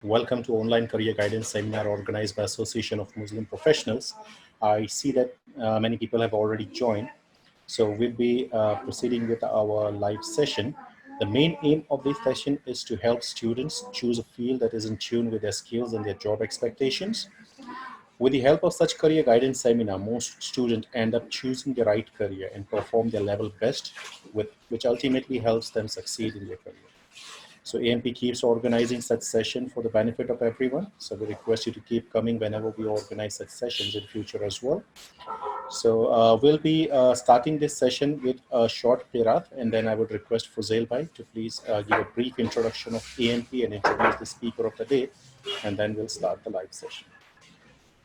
Welcome to online career guidance seminar organized by Association of Muslim Professionals. I see that many people have already joined. So we'll be proceeding with our live session. The main aim of this session is to help students choose a field that is in tune with their skills and their job expectations. With the help of such career guidance seminar, most students end up choosing the right career and perform their level best, which ultimately helps them succeed in their career. So AMP keeps organizing such session for the benefit of everyone. So we request you to keep coming whenever we organize such sessions in future as well. So we'll be starting this session with a short qiraat, and then I would request Fuzail Bhai to please give a brief introduction of AMP and introduce the speaker of the day, and then we'll start the live session.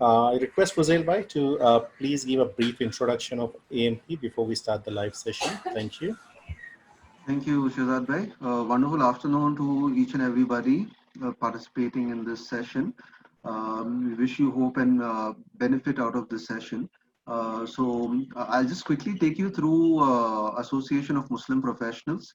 I request Fuzail Bhai to please give a brief introduction of AMP before we start the live session. Thank you. Thank you, Shazad Bhai. Wonderful afternoon to each and everybody participating in this session. We wish you hope and benefit out of this session. I'll just quickly take you through Association of Muslim Professionals.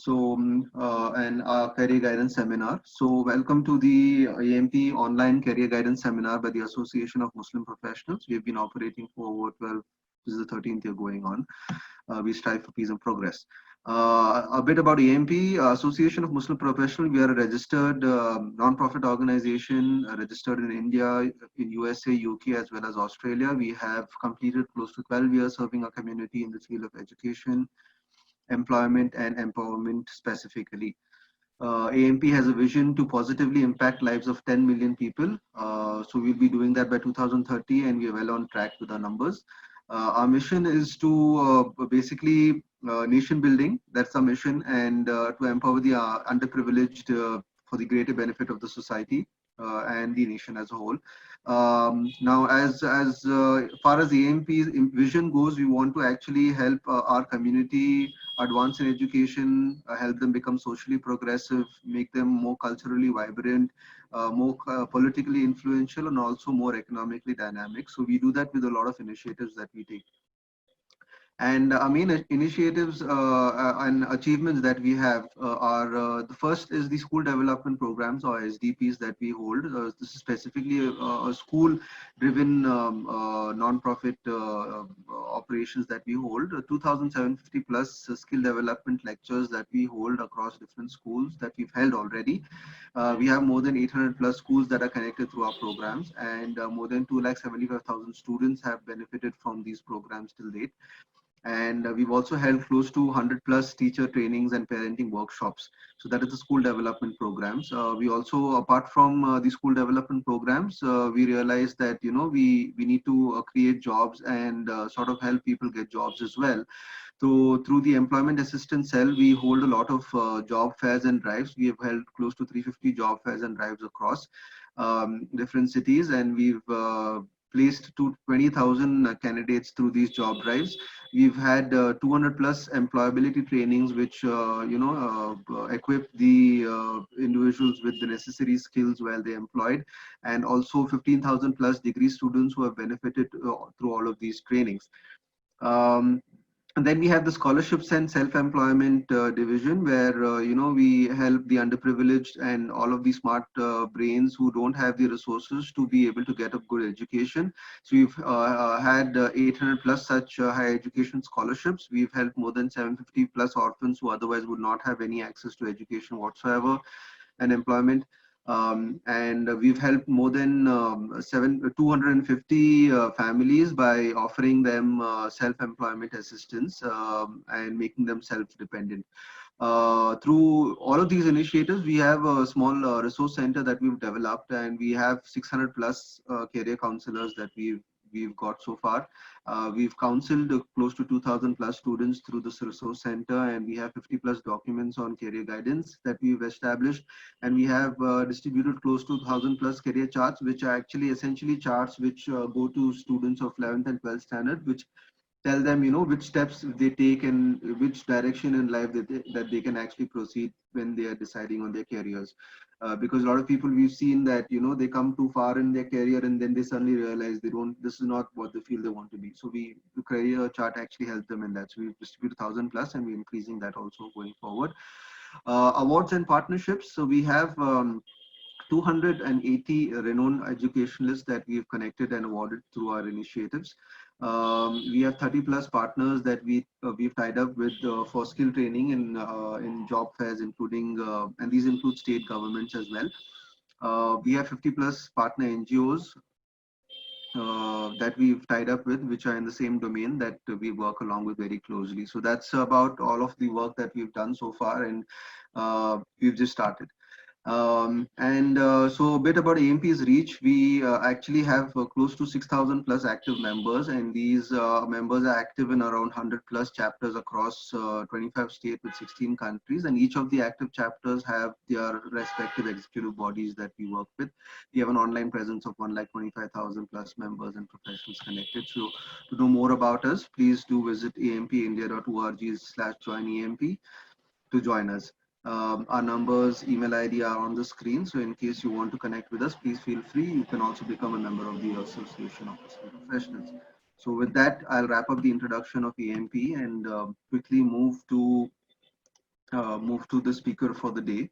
And our career guidance seminar. So welcome to the AMP online career guidance seminar by the Association of Muslim Professionals. We have been operating for over 12, this is the 13th year going on. We strive for peace and progress. A bit about AMP, Association of Muslim Professionals. We are a registered non-profit organization, registered in India, in USA, UK, as well as Australia. We have completed close to 12 years serving our community in the field of education, employment, and empowerment specifically. AMP has a vision to positively impact lives of 10 million people. So we'll be doing that by 2030, and we are well on track with our numbers. Our mission is to basically nation building. That's our mission, and to empower the underprivileged for the greater benefit of the society and the nation as a whole. Now, as far as the AMP's vision goes, we want to actually help our community advance in education, help them become socially progressive, make them more culturally vibrant, more politically influential, and also more economically dynamic. So we do that with a lot of initiatives that we take. And our main initiatives and achievements that we have are the first is the school development programs or SDPs that we hold. This is specifically a school-driven non-profit operations that we hold. 2,750 plus skill development lectures that we hold across different schools that we've held already. We have more than 800 plus schools that are connected through our programs, and more than 2,75,000 students have benefited from these programs till date. And we've also held close to 100 plus teacher trainings and parenting workshops. So that is the school development programs. We also, apart from the school development programs, we realized that we need to create jobs and sort of help people get jobs as well. So through the employment assistance cell, we hold a lot of job fairs and drives. We have held close to 350 job fairs and drives across different cities, and we've placed to 20,000 candidates through these job drives. We've had 200 plus employability trainings, which equip the individuals with the necessary skills while they're employed, and also 15,000 plus degree students who have benefited through all of these trainings. And then we have the scholarships and self-employment division, where we help the underprivileged and all of the smart brains who don't have the resources to be able to get a good education. So we've had 800 plus such higher education scholarships. We've helped more than 750 plus orphans who otherwise would not have any access to education whatsoever and employment. And we've helped more than 250 families by offering them self-employment assistance and making them self-dependent. Through all of these initiatives, we have a small resource center that we've developed, and we have 600 plus career counselors that we've we've got so far. We've counseled close to 2,000 plus students through this resource center, and we have 50 plus documents on career guidance that we've established. And we have distributed close to 1,000 plus career charts, which are actually essentially charts which go to students of 11th and 12th standard, which tell them, which steps they take and which direction in life that they can actually proceed when they are deciding on their careers. Because a lot of people we've seen that, they come too far in their career and then they suddenly realize this is not what they feel they want to be. So the career chart actually helps them in that. So we've distributed 1,000 plus and we're increasing that also going forward. Awards and partnerships. So we have 280 renowned educationalists that we've connected and awarded through our initiatives. We have 30 plus partners that we've tied up with for skill training in job fairs, including and these include state governments as well. We have 50 plus partner NGOs that we've tied up with, which are in the same domain that we work along with very closely. So that's about all of the work that we've done so far, and we've just started. So a bit about AMP's reach. We actually have close to 6,000 plus active members, and these members are active in around 100 plus chapters across 25 states with 16 countries, and each of the active chapters have their respective executive bodies that we work with. We have an online presence of 1,25,000 plus members and professionals connected. So to know more about us, please do visit ampindia.org/joinamp to join us. Our numbers, email ID are on the screen. So in case you want to connect with us, please feel free. You can also become a member of the Association of Muslim Professionals. So with that, I'll wrap up the introduction of AMP and quickly move to the speaker for the day.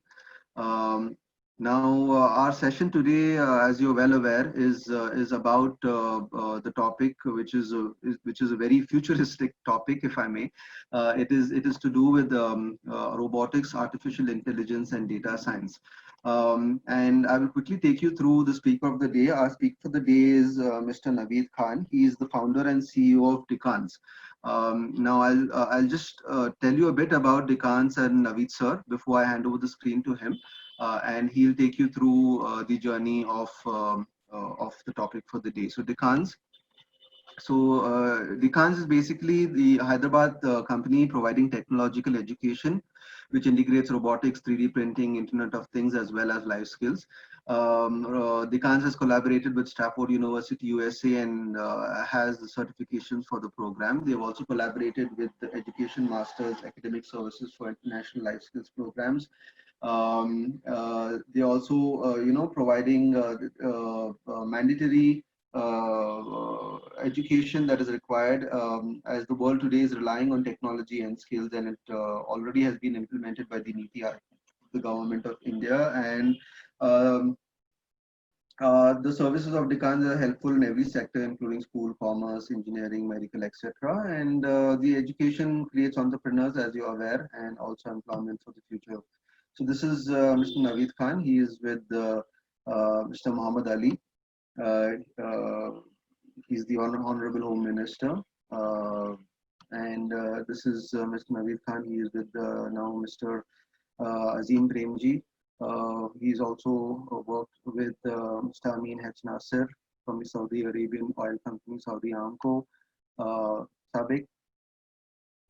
Now, our session today, as you're well aware, is about the topic, which is a very futuristic topic, if I may. It is to do with robotics, artificial intelligence, and data science. And I will quickly take you through the speaker of the day. Our speaker for the day is Mr. Naveed Khan. He is the founder and CEO of Decans. Now, I'll just tell you a bit about Decans and Naveed sir before I hand over the screen to him. And he'll take you through the journey of the topic for the day. So Decans. So Decans is basically the Hyderabad company providing technological education, which integrates robotics, 3D printing, Internet of Things, as well as life skills. Decans has collaborated with Stafford University, USA, and has the certifications for the program. They've also collaborated with the Education Masters Academic Services for International Life Skills programs. They also, providing mandatory education that is required as the world today is relying on technology and skills, and it already has been implemented by the NITI Aayog, the government of India. And the services of Decans are helpful in every sector, including school, commerce, engineering, medical, etc. And the education creates entrepreneurs, as you're aware, and also employment for the future. So this is Mr. Naveed Khan. He is with Mr. Muhammad Ali. He's the Honorable Home Minister. And this is Mr. Naveed Khan. He is with now Mr. Azim Premji. He's also worked with Mr. Amin H. Nasser from the Saudi Arabian oil company, Saudi Aramco, Sabiq,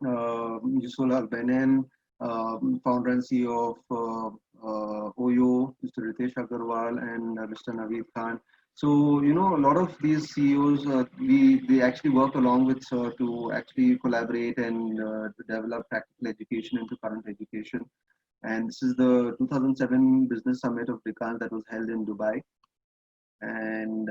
Yusul Al-Benin, founder and CEO of OYO, Mr. Ritesh Agarwal, and Mr. Naveed Khan. So, a lot of these CEOs, they actually work along with Sir to actually collaborate and to develop practical education into current education. And this is the 2007 Business Summit of Decans that was held in Dubai. And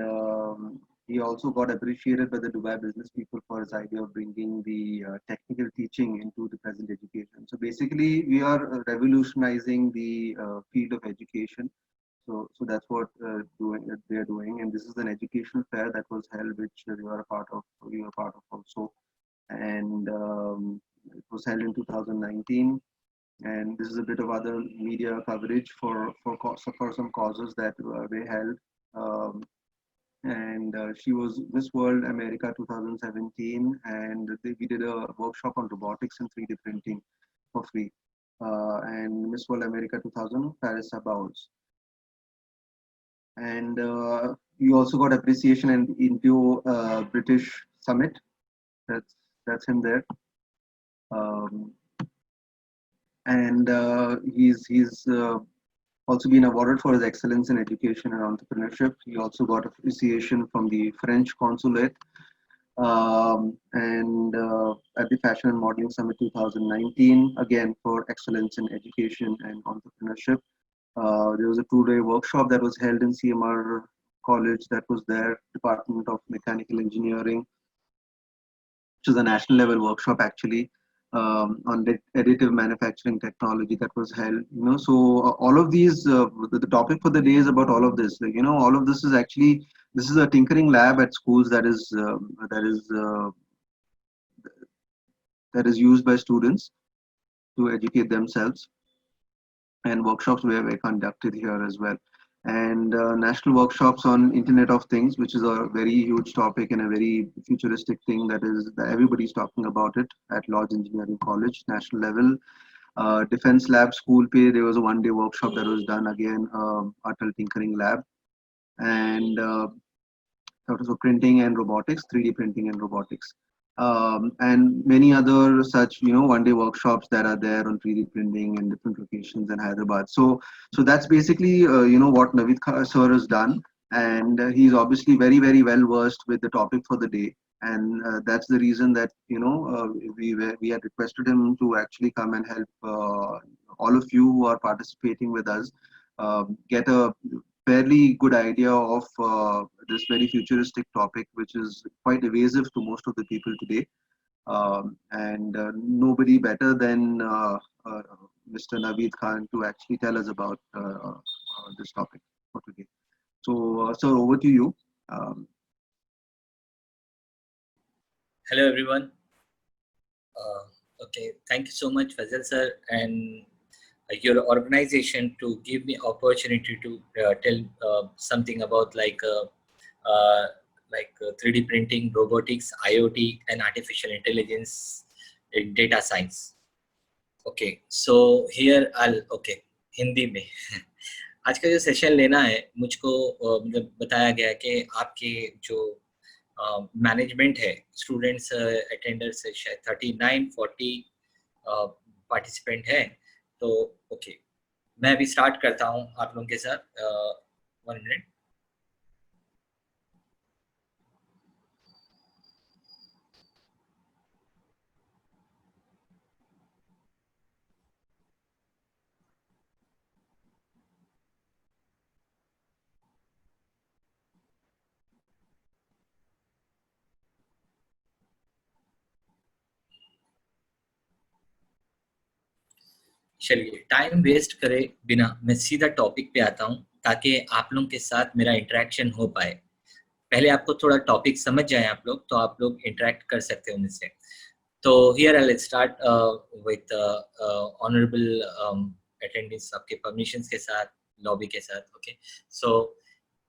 he also got appreciated by the Dubai business people for his idea of bringing the technical teaching into the present education. So basically, we are revolutionizing the field of education. So that's what they are doing. And this is an educational fair that was held, which we were a part of also. And it was held in 2019. And this is a bit of other media coverage for some causes that they held. She was Miss World America 2017, and we did a workshop on robotics and 3D printing for free. And Miss World America 2000, Parisa Bowles. And You also got appreciation into British Summit. That's him there. Um, and he's also been awarded for his excellence in education and entrepreneurship. He also got appreciation from the French consulate and at the Fashion and Modeling Summit 2019, again for excellence in education and entrepreneurship. There was a two-day workshop that was held in CMR College that was there, Department of Mechanical Engineering, which is a national level workshop actually on additive manufacturing technology that was held. So all of these, the topic for the day is about all of this. Like, all of this is actually, this is a tinkering lab at schools that is used by students to educate themselves, and workshops were conducted here as well. And national workshops on Internet of Things, which is a very huge topic and a very futuristic thing that everybody's talking about it at Lodge Engineering College, national level. Defense Lab School Pay, there was a one-day workshop that was done again, Atal Tinkering Lab. And also printing and robotics, 3D printing and robotics. And many other such, one-day workshops that are there on 3D printing in different locations in Hyderabad. So that's basically, what Naveed sir has done. And he's obviously very, very well versed with the topic for the day. And that's the reason that, we had requested him to actually come and help all of you who are participating with us get a fairly good idea of this very futuristic topic, which is quite evasive to most of the people today. And nobody better than Mr. Naveed Khan to actually tell us about this topic for today. So, sir, over to you. Hello, everyone. Okay, thank you so much, Fazal sir, and your organization to give me opportunity to tell something about like 3D printing, robotics, IoT, and artificial intelligence in data science. Okay, so here okay, Hindi में आज का जो session लेना है मुझको मतलब बताया गया कि आपके जो मैनेजमेंट है, स्टूडेंट्स अटेंडर्स है शायद 39-40 पार्टिसिपेंट है, तो ओके मैं अभी स्टार्ट करता हूँ आप लोगों के साथ 1 मिनट। चलिए टाइम वेस्ट करे बिना मैं सीधा टॉपिक पे आता हूँ ताकि आप लोगों के साथ मेरा इंटरेक्शन हो पाए। पहले आपको थोड़ा टॉपिक समझ जाए आप लोग, तो आप लोग इंटरेक्ट कर सकते हो मुझसे। तो here I let's start with honourable attendance, आपके परमिशंस के साथ, लॉबी के साथ। ओके, सो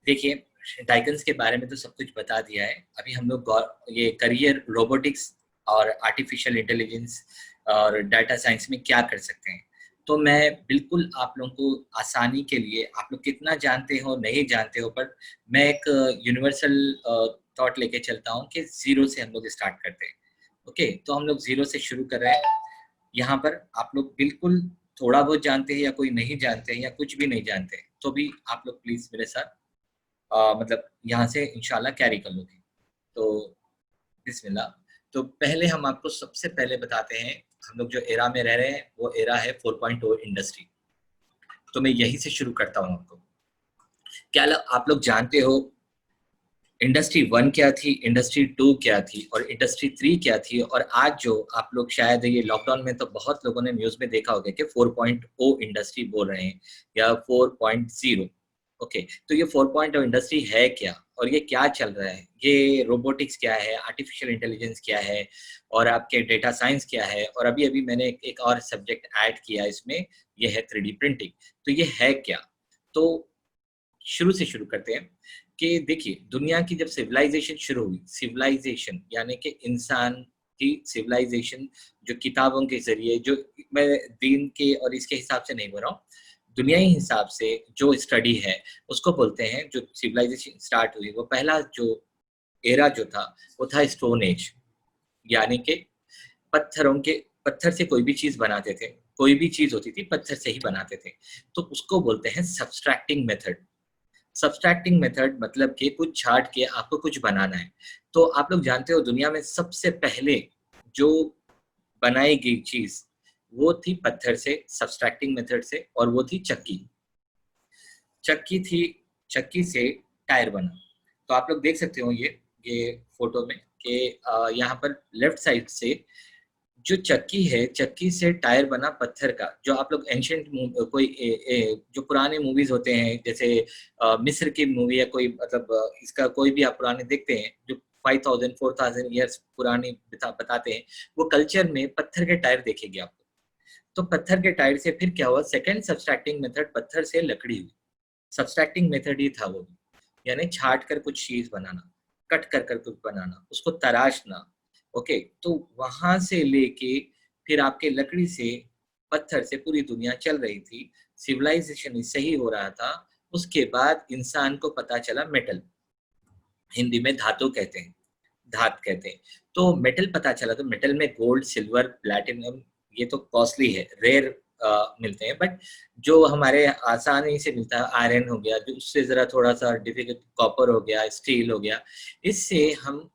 देखिए डाइकन्स के बारे में तो सब कुछ बता दिया है। अभी हम लोग ये करियर रोबोटिक्स और आर्टिफिशियल इंटेलिजेंस और डाटा साइंस में क्या कर सकते हैं। तो मैं बिल्कुल आप लोगों को आसानी के लिए, आप लोग कितना जानते हो नहीं जानते हो, पर मैं एक यूनिवर्सल थॉट लेके चलता हूँ कि जीरो से हम लोग स्टार्ट करते हैं। ओके, तो हम लोग जीरो से शुरू कर रहे हैं। यहाँ पर आप लोग बिल्कुल थोड़ा बहुत जानते हैं या कोई नहीं जानते हैं या कुछ भी नहीं जानते, तो भी आप लोग प्लीज मेरे साथ मतलब यहाँ से इंशाल्लाह कैरी कर लोगे। तो बिस्मिल्लाह। तो पहले हम आपको सबसे पहले बताते हैं, हम लोग जो एरा में रह रहे हैं वो एरा है 4.0 इंडस्ट्री। तो मैं यही से शुरू करता हूँ आपको। क्या आप लोग जानते हो इंडस्ट्री 1 क्या थी, इंडस्ट्री 2 क्या थी और इंडस्ट्री 3 क्या थी? और आज जो आप लोग शायद ये लॉकडाउन में तो बहुत लोगों ने न्यूज़ में देखा होगा कि 4.0 इंडस्ट्री बोल रहे हैं या 4.0। ओके, तो ये 4.0 इंडस्ट्री है क्या और ये क्या चल रहा है? ये रोबोटिक्स क्या है, आर्टिफिशियल इंटेलिजेंस क्या है और आपके डेटा साइंस क्या है? और अभी अभी मैंने एक और सब्जेक्ट ऐड किया इसमें, ये है 3D प्रिंटिंग। तो ये है क्या? तो शुरू से शुरू करते हैं कि देखिए दुनिया की जब सिविलाइजेशन शुरू हुई, सिविलाइजेशन यानी कि इंसान की सिविलाइजेशन जो किताबों के जरिए, जो मैं दीन के और इसके हिसाब से नहीं बोल रहा हूँ, दुनियाई हिसाब से जो स्टडी है उसको बोलते हैं, जो सिविलाइजेशन स्टार्ट हुई वो पहला जो एरा जो था वो था स्टोन एज, यानी कि पत्थर से कोई भी चीज बनाते थे, कोई भी चीज होती थी पत्थर से ही बनाते थे। तो उसको बोलते हैं सब्सट्रैक्टिंग मेथड। सब्सट्रैक्टिंग मेथड मतलब कि कुछ छाट के आपको कुछ बनाना है। तो आप लोग जानते हो दुनिया में सबसे पहले जो बनाई गई चीज वो थी पत्थर से, सब्सट्रैक्टिंग मेथड से, और वो थी चक्की। चक्की से टायर बना। तो आप लोग देख सकते हो ये फोटो में कि यहाँ पर लेफ्ट साइड से जो चक्की है, चक्की से टायर बना पत्थर का। जो आप लोग एंशियंट कोई जो पुराने मूवीज होते हैं, जैसे मिस्र की मूवी या कोई मतलब इसका कोई भी आप पुराने देखते हैं जो 5000 4000 ईयर्स पुरानी बताते हैं, वो कल्चर में पत्थर के टायर देखेंगे आपको। तो पत्थर के टायर से फिर क्या हुआ, सेकेंड सब्सट्रैक्टिंग मेथड पत्थर से लकड़ी हुई। सब्सट्रैक्टिंग मेथड ही था वो भी, यानी छाट कर कुछ चीज बनाना, कट कर कुछ बनाना, उसको तराशना। ओके, तो वहां से लेके फिर आपके लकड़ी से, पत्थर से पूरी दुनिया चल रही थी, सिविलाइजेशन सही हो रहा था। उसके बाद इंसान को पता चला मेटल, हिंदी में धातु कहते हैं, धात कहते हैं। तो मेटल पता चला, तो मेटल में गोल्ड, सिल्वर, प्लैटिनम, ये तो कॉस्टली है, रेयर मिलते हैं, बट जो हमारे आसानी से मिलता है आयरन हो गया, जो उससे जरा थोड़ा सा डिफिकल्ट कॉपर हो गया, स्टील हो गया। इससे हम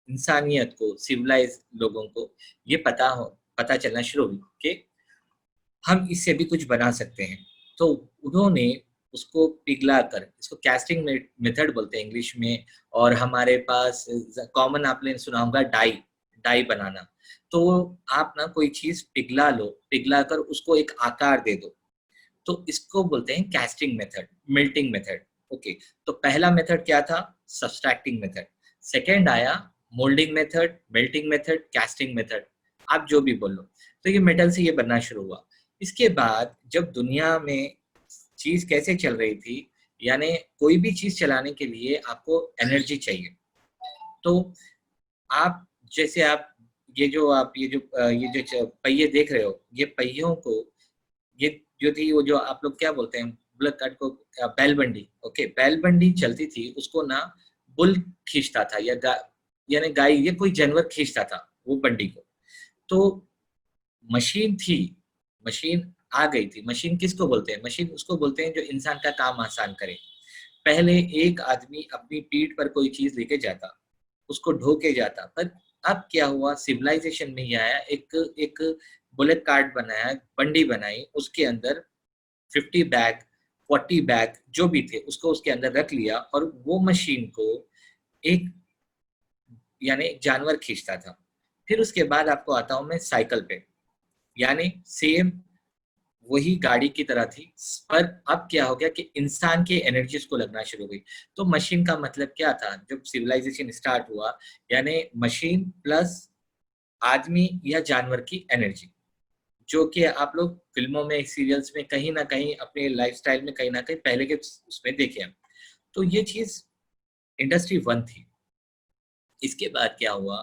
इंसानियत को, सिविलाइज लोगों को ये पता चलना शुरू हुआ कि हम इससे भी कुछ बना सकते हैं। तो उन्होंने उसको पिघला कर, इसको कैस्टिंग मेथड बोलते हैं इंग्लिश में, और हमारे पास कॉमन आपने सुना होगा डाई बनाना। तो आप ना कोई चीज पिघला लो, पिघला कर उसको एक आकार दे दो, तो इसको बोलते हैं casting method, melting method. Okay, तो पहला मेथड क्या था, सब्सट्रैक्टिंग मेथड। सेकेंड आया moulding method, melting method, casting method, आप जो भी बोल लो। तो ये मेटल से ये बनना शुरू हुआ। इसके बाद जब दुनिया में चीज कैसे चल रही थी, यानी कोई भी चीज चलाने के लिए आपको एनर्जी चाहिए। तो आप जैसे आप ये जो पहिए देख रहे हो, ये पहियों को, ये जो थी वो जो आप लोग क्या बोलते हैं बुलक कार्ट को, बैलबंडी। ओके, बैलबंडी चलती थी, उसको ना बुल खींचता था, या यानी गाय, ये कोई जानवर खींचता था वो बंडी को। तो मशीन थी, मशीन आ गई थी। मशीन किसको बोलते हैं, मशीन उसको बोलते हैं जो इंसान का काम आसान करे। पहले एक आदमी अपनी पीठ पर कोई चीज लेके जाता, उसको ढो के जाता, पर अब क्या हुआ, सिविलाइजेशन में ही आया, एक बुलेट कार्ट बनाया, बंडी बनाई, उसके अंदर 50 बैग 40 बैग जो भी थे उसको उसके अंदर रख लिया, और वो मशीन को एक यानी जानवर खींचता था। फिर उसके बाद आपको आता हूं मैं साइकिल पे, यानी सेम वही गाड़ी की तरह थी, पर अब क्या हो गया कि इंसान की एनर्जी उसको लगना शुरू हुई। तो मशीन का मतलब क्या था जब सिविलाइजेशन स्टार्ट हुआ, यानी मशीन प्लस आदमी या जानवर की एनर्जी, जो कि आप लोग फिल्मों में, सीरियल्स में कहीं ना कहीं अपने लाइफस्टाइल में कहीं ना कहीं पहले के उसमें देखे हम। तो ये चीज इंडस्ट्री 1 थी। इसके बाद क्या हुआ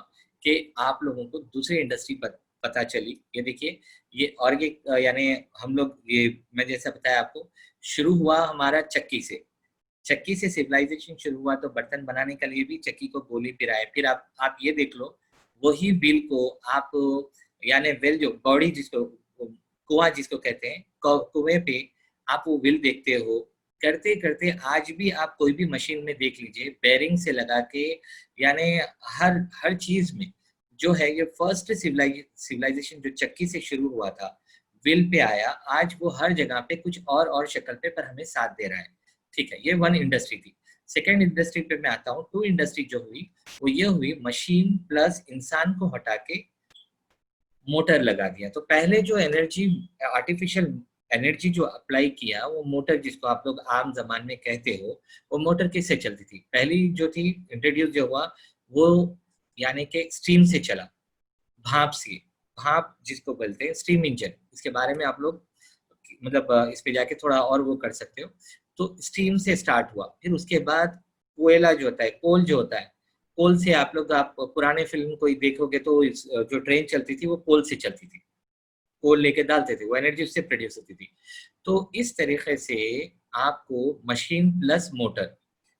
कि आप लोगों को दूसरी इंडस्ट्री पता चली। ये देखिए, ये और ये यानी हम लोग, ये मैं जैसा बताया आपको, शुरू हुआ हमारा चक्की से सिविलाइजेशन शुरू हुआ। तो बर्तन बनाने के लिए भी चक्की को गोली पिराए। फिर आप ये देख लो, वही बिल को आप, यानी वेल जो बॉडी जिसको, कुआं जिसको कहते हैं, कुएं पे आप वो विल देखते हो, करते करते आज भी आप कोई भी मशीन में देख लीजिए, बेरिंग से लगा के, यानी हर चीज में जो है, ये फर्स्ट सिविलाइजेशन जो चक्की से शुरू हुआ था, विल पे आया, आज वो हर जगह पे कुछ और शक्ल पे पर हमें साथ दे रहा है। ठीक है, ये 1 इंडस्ट्री थी। सेकेंड इंडस्ट्री पे मैं आता हूँ, 2 इंडस्ट्री जो हुई वो ये हुई, मशीन प्लस इंसान को हटा के मोटर लगा दिया। तो पहले जो एनर्जी, आर्टिफिशियल एनर्जी जो अप्लाई किया, वो मोटर जिसको आप लोग आम जबान में कहते हो, वो मोटर किससे चलती थी, पहली जो थी इंट्रोड्यूस जो हुआ वो, यानी कि स्टीम से चला, भाप से, भाप जिसको बोलते हैं स्टीम इंजन। इसके बारे में आप लोग मतलब इस पे जाके थोड़ा और वो कर सकते हो। तो स्टीम से स्टार्ट हुआ, फिर उसके बाद कोयला जो होता है, कोल जो होता है, कोल से आप पुराने फिल्म कोई देखोगे तो जो ट्रेन चलती थी वो कोल से चलती थी। कोल लेके डालते थे, वो एनर्जी उससे प्रोड्यूस होती थी। तो इस तरीके से आपको मशीन प्लस मोटर,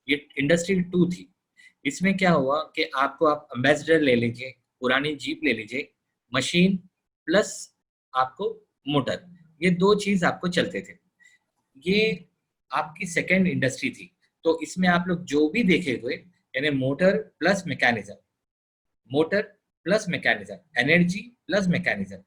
ये इंडस्ट्री 2 थी। इसमें क्या हुआ कि आपको, आप एम्बेसडर ले लीजिए, पुरानी जीप ले लीजिए, मशीन प्लस आपको मोटर, ये 2 चीज आपको चलते थे। ये आपकी सेकेंड इंडस्ट्री थी। तो इसमें आप लोग जो भी देखे हुए, यानी motor plus mechanism, motor plus mechanism, energy plus mechanism,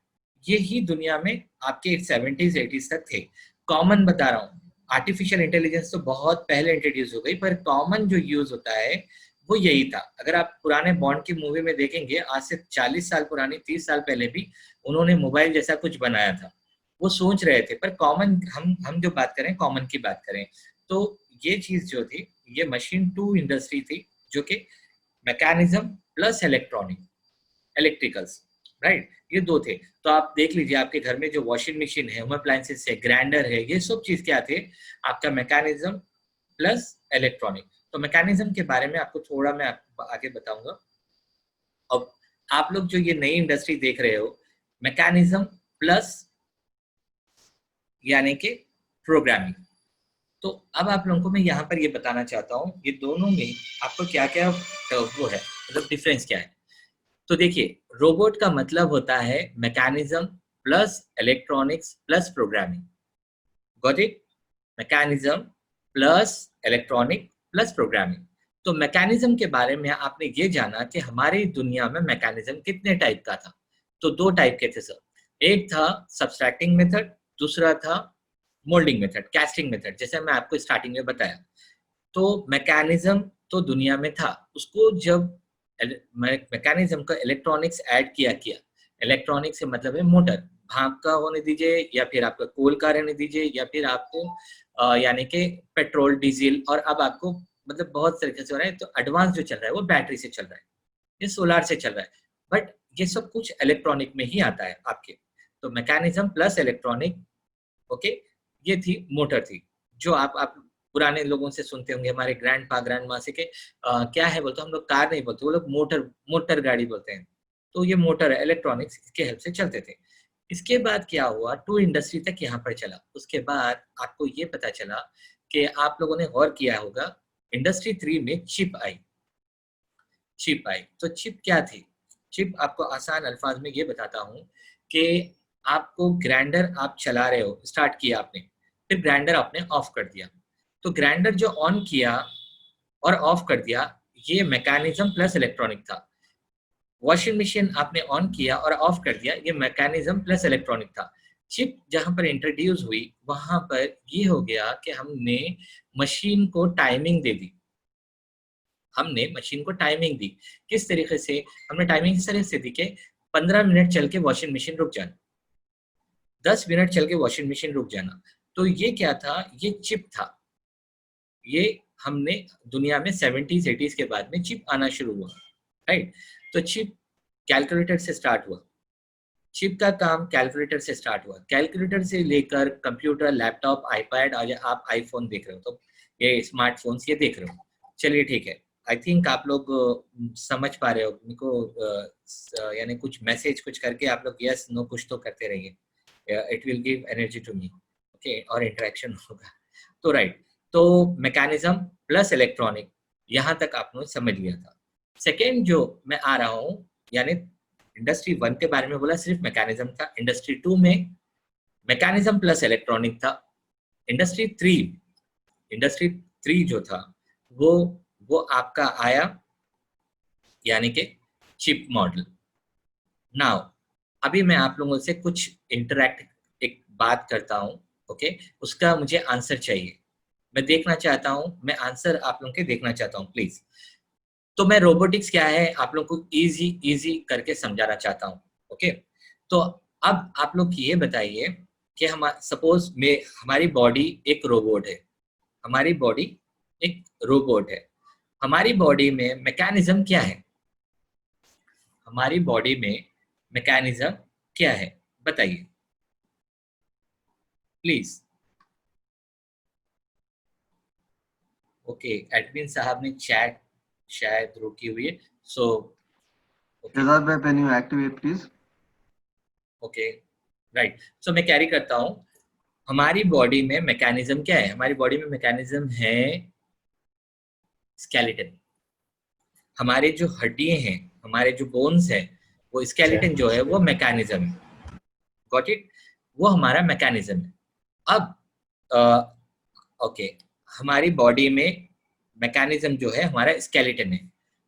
ये ही दुनिया में आपके 70s 80s तक थे। कॉमन बता रहा हूँ, आर्टिफिशियल इंटेलिजेंस तो बहुत पहले इंट्रोड्यूस हो गई, पर कॉमन जो यूज होता है वो यही था। अगर आप पुराने बॉन्ड की मूवी में देखेंगे, आज से 40 साल पुरानी, 30 साल पहले भी उन्होंने मोबाइल जैसा कुछ बनाया था, वो सोच रहे थे। पर कॉमन, हम जो बात करें, कॉमन की बात करें, तो ये चीज जो थी, ये मशीन 2 इंडस्ट्री थी, जो कि mechanism plus electronic, electricals, right, ये 2 थे। तो आप देख लीजिए, आपके घर में जो वॉशिंग मशीन है, होम अप्लायंसेस है, ग्राइंडर है, ये सब चीज क्या थे, आपका मैकेनिज्म प्लस इलेक्ट्रॉनिक। तो मैकेनिज्म के बारे में आपको थोड़ा मैं आगे बताऊंगा। अब आप लोग जो ये नई इंडस्ट्री देख रहे हो, मैकेनिज्म प्लस यानी कि प्रोग्रामिंग। तो अब आप लोगों को मैं यहाँ पर ये बताना चाहता हूँ, ये दोनों में आपको क्या क्या वो है, मतलब डिफरेंस क्या है। तो देखिए, रोबोट का मतलब होता है mechanism plus electronics plus programming. Got it? Mechanism plus electronic plus programming. तो मैकेनिज्म के बारे में आपने ये जाना कि हमारी दुनिया में मैकेनिज्म कितने टाइप का था। तो 2 टाइप के थे सर। एक था सब्सट्रैक्टिंग मेथड, दूसरा था मोल्डिंग मेथड, कैस्टिंग मेथड, जैसे मैं आपको स्टार्टिंग में बताया। तो मैकेनिज्म तो दुनिया में था, उसको जब मैकेनिज्म का इलेक्ट्रॉनिक्स ऐड किया, इलेक्ट्रॉनिक्स से मतलब है मोटर, भाप का होने दीजिए, या फिर आपका कोल का रहने दीजिए, या फिर आपको यानी कि पेट्रोल, डीजल, और अब आपको मतलब बहुत तरीके से हो रहा है। तो एडवांस जो चल रहा है वो बैटरी से चल रहा है, ये सोलार से चल रहा है, बट ये सब कुछ इलेक्ट्रॉनिक में ही आता है आपके। तो मैकेनिज्म प्लस इलेक्ट्रॉनिक, ओके, ये थी मोटर थी, जो आप पुराने लोगों से सुनते होंगे, हमारे ग्रैंड माँ से के क्या है बोलते, हम लोग कार नहीं बोलते, वो लोग मोटर गाड़ी बोलते हैं। तो ये मोटर है, इलेक्ट्रॉनिक्स के हेल्प से चलते थे। इसके बाद क्या हुआ, 2 इंडस्ट्री तक यहाँ पर चला। उसके बाद आपको ये पता चला कि आप लोगों ने गौर किया होगा, इंडस्ट्री 3 में चिप आई। तो चिप क्या थी? चिप आपको आसान अल्फाज में ये बताता हूँ कि आपको ग्राइंडर आप चला रहे हो, स्टार्ट किया आपने, फिर ग्राइंडर आपने ऑफ कर दिया। तो ग्राइंडर जो ऑन किया और ऑफ कर दिया, ये मैकेनिज्म प्लस इलेक्ट्रॉनिक था। वॉशिंग मशीन आपने ऑन किया और ऑफ कर दिया, ये मैकेनिज्म प्लस इलेक्ट्रॉनिक था। चिप जहां पर इंट्रोड्यूस हुई, वहां पर ये हो गया कि हमने मशीन को टाइमिंग दे दी। हमने मशीन को टाइमिंग दी। किस तरीके से हमने टाइमिंग इस तरह से दी कि 15 मिनट चल के वॉशिंग मशीन रुक जाना, 10 मिनट चल के वॉशिंग मशीन रुक जाना। तो ये क्या था? ये चिप था। ये हमने दुनिया में 70s 80s के बाद में चिप आना शुरू हुआ, राइट। तो चिप कैलकुलेटर से स्टार्ट हुआ। चिप का काम कैलकुलेटर से स्टार्ट हुआ। कैलकुलेटर से लेकर कंप्यूटर, लैपटॉप, आईपैड, आज आप आईफोन देख रहे हो, तो ये स्मार्टफोन्स ये देख रहे हो। चलिए ठीक है, आई थिंक आप लोग समझ पा रहे हो मेरे को, यानी कुछ मैसेज कुछ करके आप लोग यस नो कुछ तो करते रहिए, it will give energy to me, okay, और इंटरेक्शन होगा। तो राइट, तो मैकेनिज्म प्लस इलेक्ट्रॉनिक, यहाँ तक आपने समझ लिया था। सेकेंड जो मैं आ रहा हूँ, यानी इंडस्ट्री 1 के बारे में बोला सिर्फ मैकेनिज्म था, इंडस्ट्री 2 में मैकेनिज्म प्लस इलेक्ट्रॉनिक था। इंडस्ट्री 3 जो था वो आपका आया, यानी कि चिप मॉडल। नाउ अभी मैं आप लोगों से कुछ इंटरैक्ट एक बात करता हूं, ओके, उसका मुझे आंसर चाहिए। मैं देखना चाहता हूं, मैं आंसर आप लोगों के देखना चाहता हूं प्लीज। तो मैं रोबोटिक्स क्या है आप लोग को इजी करके समझाना चाहता हूं, ओके। तो अब आप लोग ये बताइए कि हम सपोज में हमारी बॉडी एक रोबोट है, हमारी बॉडी एक रोबोट है। हमारी बॉडी में मैकेनिज्म क्या है? हमारी बॉडी में मैकेनिज्म क्या है बताइए प्लीज। ओके, एडमिन साहब ने चैट शायद रोकी हुई है, so Shehzad bhai, can you activate please? Okay, right. So मैं कैरी करता हूँ, हमारी बॉडी में मैकेनिज्म क्या है? हमारी बॉडी में मैकेनिज्म है स्केलेटन। हमारे जो हड्डियां हैं, हमारे जो बोन्स है, वो स्केलेटन जो है वो मैकेनिज्म है। Got it? वो हमारा मैकेनिज्म है। अब ओके, हमारी बॉडी में मैकेनिज्म जो है हमारा स्केलेटन है।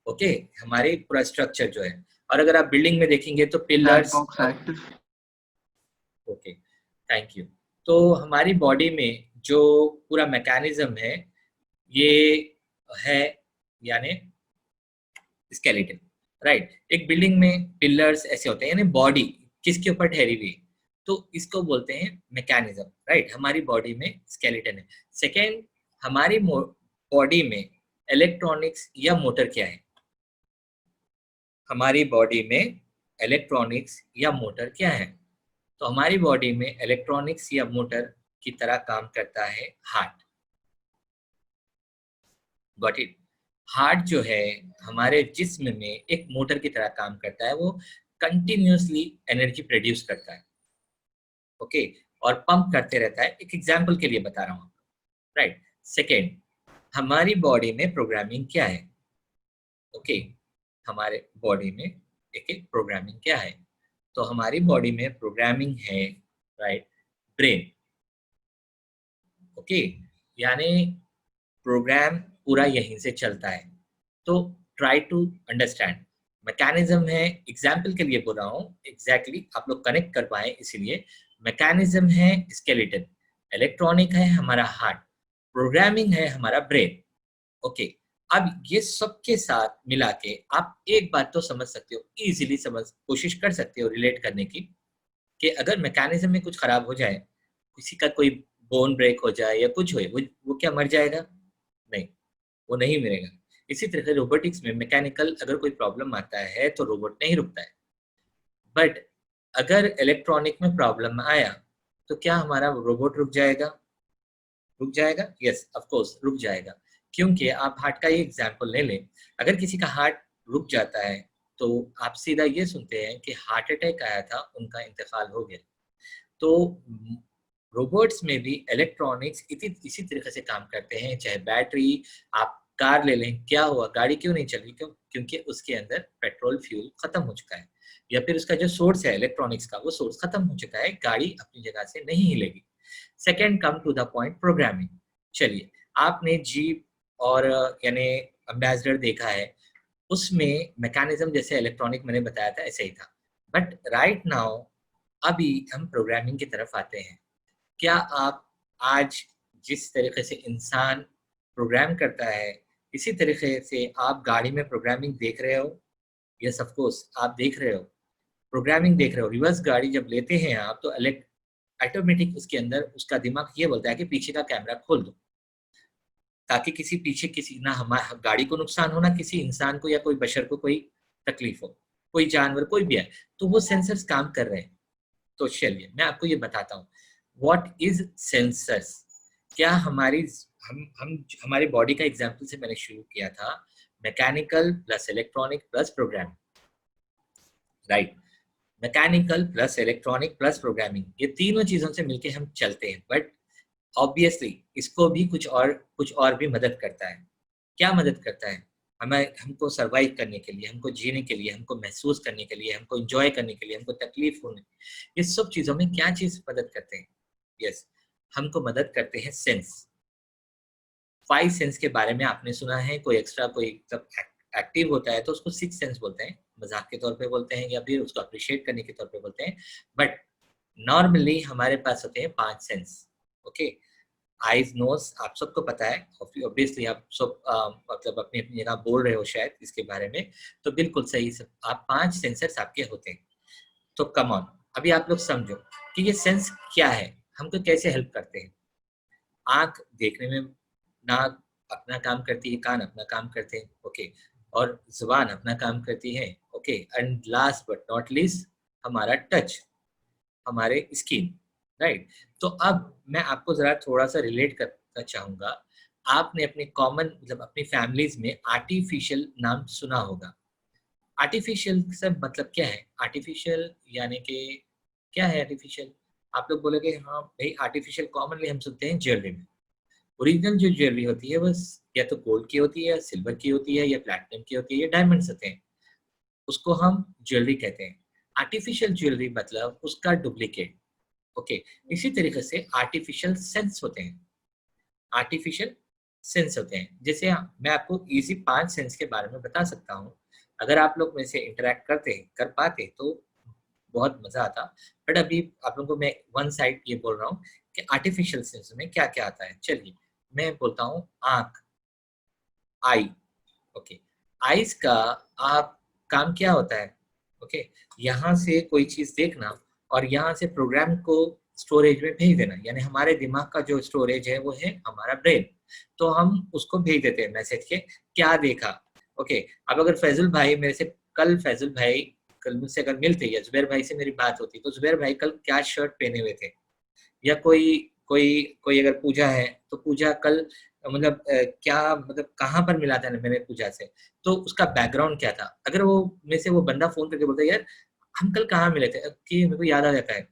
ओके, हमारे पूरा स्ट्रक्चर जो है, और अगर आप बिल्डिंग में देखेंगे तो pillars. Chat box active. Okay, thank you. तो हमारी बॉडी में जो पूरा मैकेनिज्म है ये है यानी स्केलेटन, राइट। एक बिल्डिंग में पिलर्स ऐसे होते हैं, यानी बॉडी किसके ऊपर ठहरी हुई है, तो इसको बोलते हैं मैकेनिज्म, राइट। हमारी बॉडी में स्केलेटन है। सेकेंड, हमारी बॉडी में इलेक्ट्रॉनिक्स या मोटर क्या है? हमारी बॉडी में इलेक्ट्रॉनिक्स या मोटर क्या है? तो हमारी बॉडी में इलेक्ट्रॉनिक्स या मोटर की तरह काम करता है हार्ट। Got it? हार्ट जो है हमारे जिस्म में एक मोटर की तरह काम करता है, वो कंटिन्यूअसली एनर्जी प्रोड्यूस करता है, ओके, और पंप करते रहता है। एक एग्जांपल के लिए बता रहा हूँ, राइट। सेकेंड, हमारी बॉडी में प्रोग्रामिंग क्या है? ओके, हमारे बॉडी में एक प्रोग्रामिंग क्या है? तो हमारी बॉडी में प्रोग्रामिंग है, राइट, ब्रेन। ओके, यानी प्रोग्राम पूरा यहीं से चलता है। तो ट्राई टू अंडरस्टैंड मैकेनिज्म है, एग्जाम्पल के लिए बोल रहा हूँ, एग्जैक्टली आप लोग कनेक्ट कर पाए इसीलिए। मैकेनिज्म है स्केलेटन, इलेक्ट्रॉनिक है हमारा हार्ट, प्रोग्रामिंग है हमारा ब्रेन। ओके, अब ये सबके साथ मिला के आप एक बात तो समझ सकते हो, इजीली समझ कोशिश कर सकते हो रिलेट करने की, कि अगर मैकेनिज्म में कुछ खराब हो जाए, किसी का कोई बोन ब्रेक हो जाए या कुछ हो, वो क्या मर जाएगा? नहीं, वो नहीं मरेगा। इसी तरह रोबोटिक्स में मैकेनिकल अगर कोई प्रॉब्लम आता है तो रोबोट नहीं रुकता है, बट अगर इलेक्ट्रॉनिक में प्रॉब्लम आया तो क्या हमारा रोबोट रुक जाएगा? रुक जाएगा, यस ऑफ कोर्स रुक जाएगा। क्योंकि आप हार्ट का ही एग्जांपल ले लें, अगर किसी का हार्ट रुक जाता है तो आप सीधा ये सुनते हैं कि हार्ट अटैक आया था, उनका इंतकाल हो गया। तो रोबोट्स में भी इलेक्ट्रॉनिक्स इसी तरीके से काम करते हैं। चाहे बैटरी, आप कार ले लें, क्या हुआ, गाड़ी क्यों नहीं चल रही? क्योंकि उसके अंदर पेट्रोल फ्यूल खत्म हो चुका है, या फिर उसका जो सोर्स है इलेक्ट्रॉनिक्स का, वो सोर्स खत्म हो चुका है, गाड़ी अपनी जगह से नहीं हिलेगी। Second, come to the point, programming. चलिए, आपने जीप और यानी एम्बेसडर देखा है, उसमें मैकेनिज्म जैसे इलेक्ट्रॉनिक मैंने बताया था ऐसे ही था। बट राइट नाउ अभी हम प्रोग्रामिंग की तरफ आते हैं। क्या आप आज जिस तरीके से इंसान प्रोग्राम करता है, इसी तरीके से आप गाड़ी में प्रोग्रामिंग देख रहे हो? यस ऑफ कोर्स आप देख रहे हो, प्रोग्रामिंग देख रहे हो। रिवर्स गाड़ी जब लेते हैं आप तो ऑटोमेटिक उसके अंदर उसका दिमाग ये बोलता है कि पीछे का कैमरा खोल दो, ताकि किसी ना हमारी गाड़ी को नुकसान हो, ना किसी इंसान को या कोई बशर को कोई तकलीफ हो, कोई जानवर कोई भी है, तो वो सेंसर्स काम कर रहे हैं। तो चलिए मैं आपको ये बताता हूँ, व्हाट इज सेंसर्स। क्या हमारी बॉडी का एग्जांपल से मैंने शुरू किया था, mechanical plus electronic plus programming, right. Mechanical plus electronic plus programming, ये तीनों चीजों से मिलके हम चलते हैं। बट ऑब्वियसली इसको भी कुछ और भी मदद करता है। क्या मदद करता है? हमको सर्वाइव करने के लिए, हमको जीने के लिए, हमको महसूस करने के लिए, हमको एंजॉय करने के लिए, हमको तकलीफ होने, ये सब चीजों में क्या चीज मदद करते हैं? यस, हमको मदद करते हैं सेंस। 5 सेंस के बारे में आपने सुना है, कोई एक्स्ट्रा कोई सब एक्टिव होता है तो उसको 6 सेंस बोलते हैं, मजाक के तौर पे बोलते हैं या फिर उसको अप्रिशिएट करने के तौर पे बोलते हैं। बट नॉर्मली हमारे पास होते हैं 5 सेंस। ओके, आईज, नोज आप सबको पता है, ऑब्वियसली आप सब मतलब अपनी अपनी जगह बोल रहे हो शायद इसके बारे में, तो बिल्कुल सही, सब आप 5 सेंसर्स आपके होते हैं। तो कम ऑन, अभी आप लोग समझो कि ये सेंस क्या है, हमको कैसे हेल्प करते हैं। आंख देखने में, नाक अपना काम करती है, कान अपना काम करते हैं, ओके, और जुबान अपना काम करती है, okay, and last but not least हमारा टच, हमारे स्किन, राइट। तो अब मैं आपको जरा थोड़ा सा रिलेट करना चाहूंगा। आपने अपने कॉमन मतलब अपनी फैमिलीज में आर्टिफिशियल नाम सुना होगा। आर्टिफिशियल से मतलब क्या है? आर्टिफिशियल यानी कि क्या है आर्टिफिशियल? आप लोग बोलोगे हाँ भाई, आर्टिफिशियल कॉमनली हम सुनते हैं ज्वेलरी में। ओरिजिनल जो ज्वेलरी होती है बस या तो गोल्ड की होती है, या सिल्वर की होती है, या प्लैटिनम की होती है, या डायमंड्स होते हैं, उसको हम ज्वेलरी कहते हैं। आर्टिफिशियल ज्वेलरी मतलब उसका डुप्लीकेट। ओके, इसी तरीके से आर्टिफिशियल सेंस होते हैं। आर्टिफिशियल सेंस होते हैं, जैसे मैं आपको इजी 5 सेंस के बारे में बता सकता हूँ। अगर आप लोग में से इंटरेक्ट कर पाते तो बहुत मजा आता। बट अभी आप लोगों को मैं वन साइड ये बोल रहा हूँ कि आर्टिफिशियल सेंस में क्या क्या आता है। चलिए मैं बोलता हूँ आंख, आई। ओके, आइज का आप काम क्या होता है? ओके, यहाँ से कोई चीज देखना और यहाँ से प्रोग्राम को स्टोरेज में भेज देना, यानी हमारे दिमाग का जो स्टोरेज है वो है हमारा ब्रेन। तो हम उसको भेज देते हैं मैसेज के क्या देखा। ओके, अब अगर फैजुल भाई मेरे से फैजुल भाई कल मुझसे अगर मिलते या जुबैर भाई से मेरी बात होती तो जुबैर भाई कल क्या शर्ट पहने हुए थे, या कोई कोई कोई अगर पूजा है तो पूजा कल मतलब क्या मतलब कहाँ पर मिला था मैंने पूजा से, तो उसका बैकग्राउंड क्या था। अगर वो में से वो बंदा फोन करके बोलता है यार हम कल कहाँ मिले थे, कि मेरे को याद आ जाता है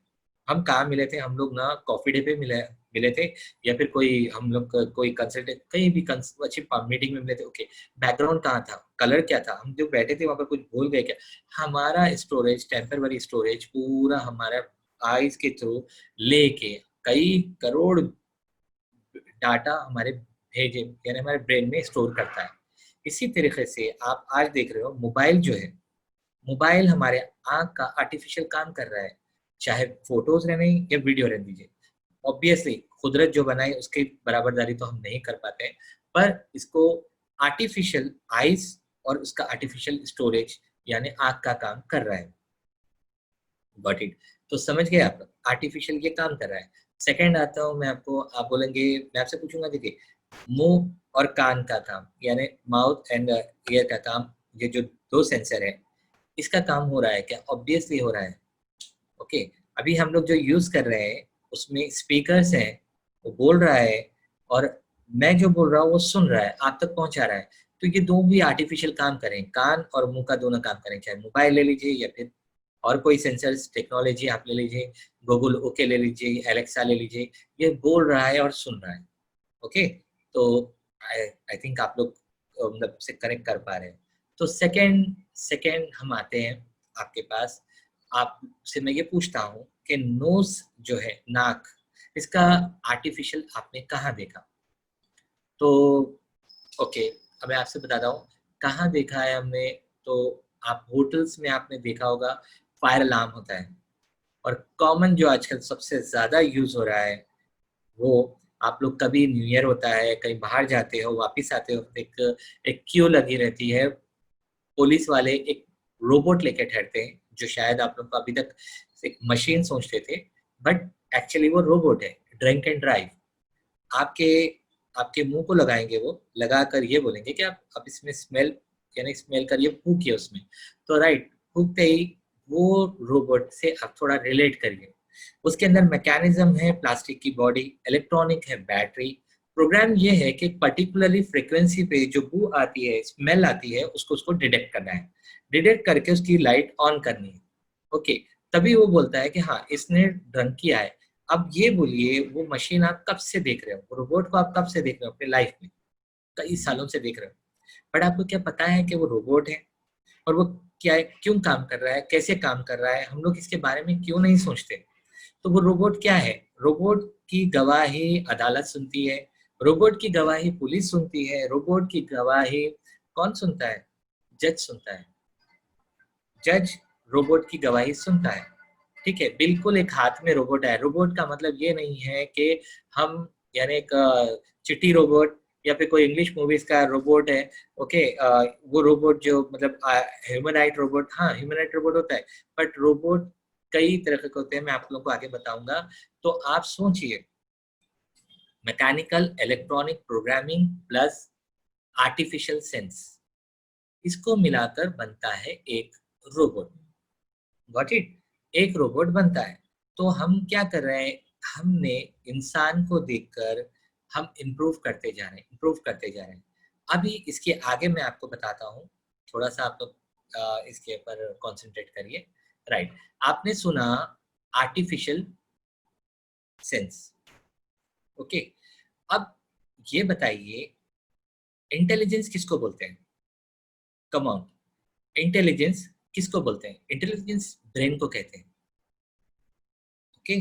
हम कहाँ मिले थे, हम लोग ना कॉफी डे पे मिले मिले थे, या फिर कोई हम लोग कोई कंसल्ट कहीं भी अच्छी मीटिंग में मिले थे। ओके, बैकग्राउंड कहाँ था, कलर क्या था, हम जो बैठे थे वहां पर कुछ भूल गए क्या। हमारा स्टोरेज, टेम्पररी स्टोरेज पूरा हमारा आईज के थ्रू लेके कई करोड़ डाटा हमारे भेजे यानी हमारे ब्रेन में स्टोर करता है। इसी तरीके से आप आज देख रहे हो मोबाइल जो है, मोबाइल हमारे आंख का आर्टिफिशियल काम कर रहा है, चाहे फोटोज रहने या वीडियो रहने दीजिए। ऑब्वियसली कुदरत जो बनाई उसकी बराबरदारी तो हम नहीं कर पाते, पर इसको आर्टिफिशियल आइज और उसका आर्टिफिशियल स्टोरेज यानी आंख का काम कर रहा है। Got it? तो समझ गए आप, आर्टिफिशियल ये काम कर रहा है। सेकंड आता हूँ मैं आपको, आप बोलेंगे मैं आपसे पूछूंगा देखिए मुंह और कान का काम यानी माउथ एंड ईयर का काम, ये जो दो सेंसर है इसका काम हो रहा है क्या? ऑब्वियसली हो रहा है। ओके, अभी हम लोग जो यूज कर रहे हैं उसमें स्पीकर्स हैं, वो बोल रहा है और मैं जो बोल रहा हूँ वो सुन रहा है, आप तक पहुंचा रहा है। तो ये दो भी आर्टिफिशियल काम करें, कान और मुंह का दोनों काम करें, चाहे मोबाइल ले लीजिए या फिर और कोई सेंसर्स टेक्नोलॉजी आप ले लीजिए, गूगल ओके ले लीजिए, एलेक्सा ले लीजिए, ये बोल रहा है और सुन रहा है। ओके, तो आई थिंक आप लोग मतलब से कनेक्ट कर पा रहे हैं। तो सेकंड सेकंड हम आते हैं आपके पास, आपसे मैं ये पूछता हूँ कि नोज जो है, नाक, इसका आर्टिफिशियल आपने कहाँ देखा? तो ओके, अब मैं आपसे बताता हूँ कहाँ देखा है हमने। तो आप होटल्स में आपने देखा होगा फायर अलार्म होता है, और कॉमन जो आजकल सबसे ज्यादा यूज हो रहा है वो, आप लोग कभी न्यू ईयर होता है कहीं बाहर जाते हो वापिस आते हो, एक एक क्यू लगी रहती है, पुलिस वाले एक रोबोट लेके ठहरते हैं जो शायद आप लोग को अभी तक एक मशीन सोचते थे, बट एक्चुअली वो रोबोट है। ड्रिंक एंड ड्राइव आपके आपके मुंह को लगाएंगे, वो लगाकर ये बोलेंगे कि आप इसमें स्मेल यानी स्मेल करिए, फूकिए उसमें। तो राइट, फूकते ही वो रोबोट से आप थोड़ा रिलेट करिए। उसके अंदर मैकेनिज्म है, प्लास्टिक की बॉडी, इलेक्ट्रॉनिक है, बैटरी। प्रोग्राम ये है कि पर्टिकुलरली फ्रीक्वेंसी पे जो बू आती है, स्मेल आती है, उसको डिटेक्ट करना है, डिटेक्ट करके उसकी लाइट ऑन करनी है। ओके, तभी वो बोलता है कि हाँ इसने ड्रंक किया है। अब ये बोलिए वो मशीन आप कब से देख रहे हो, रोबोट को आप कब से देख रहे हो अपने लाइफ में? कई सालों से देख रहे हो, बट आपको क्या पता है कि वो रोबोट है और वो क्या है, क्यों काम कर रहा है, कैसे काम कर रहा है, हम लोग इसके बारे में क्यों नहीं सोचते? तो वो रोबोट क्या है? रोबोट की गवाही अदालत सुनती है, रोबोट की गवाही पुलिस सुनती है, रोबोट की गवाही कौन सुनता है? जज सुनता है। जज रोबोट की गवाही सुनता है। ठीक है, बिल्कुल एक हाथ में रोबोट है। रोबोट का मतलब ये नहीं है कि हम यानी एक चिट्टी रोबोट या फिर कोई इंग्लिश मूवीज का रोबोट है। ओके, वो रोबोट जो मतलब ह्यूमनाइट रोबोट, हाँ ह्यूमनाइट रोबोट होता है, बट रोबोट कई तरह के होते हैं, मैं आप लोगों को आगे बताऊंगा। तो आप सोचिए, mechanical electronic programming plus artificial sense, इसको मिलाकर बनता है एक रोबोट। Got it? एक रोबोट बनता है। तो हम क्या कर रहे हैं, हमने इंसान को देखकर हम इम्प्रूव करते जा रहे हैं, इम्प्रूव करते जा रहे हैं। अभी इसके आगे मैं आपको बताता हूँ, थोड़ा सा आप लोग इसके ऊपर कंसंट्रेट करिए। राइट, आपने सुना आर्टिफिशियल सेंस। ओके, अब ये बताइए इंटेलिजेंस किसको बोलते हैं? कम ऑन, इंटेलिजेंस किसको बोलते हैं? इंटेलिजेंस ब्रेन को कहते हैं। ओके,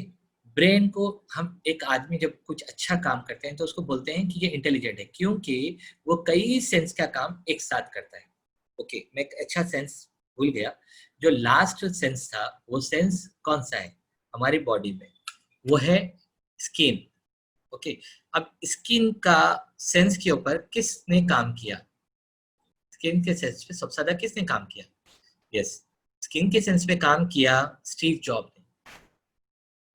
ब्रेन को हम, एक आदमी जब कुछ अच्छा काम करते हैं तो उसको बोलते हैं कि ये इंटेलिजेंट है, क्योंकि वो कई सेंस का काम एक साथ करता है। ओके, मैं एक अच्छा सेंस भूल गया, जो लास्ट सेंस था वो सेंस कौन सा है हमारी बॉडी में? वो है स्किन। ओके, अब स्किन का सेंस के ऊपर किसने काम किया? स्किन के सेंस पे सबसे ज्यादा किसने काम किया? यस, स्किन के सेंस पे काम किया स्टीव जॉब ने।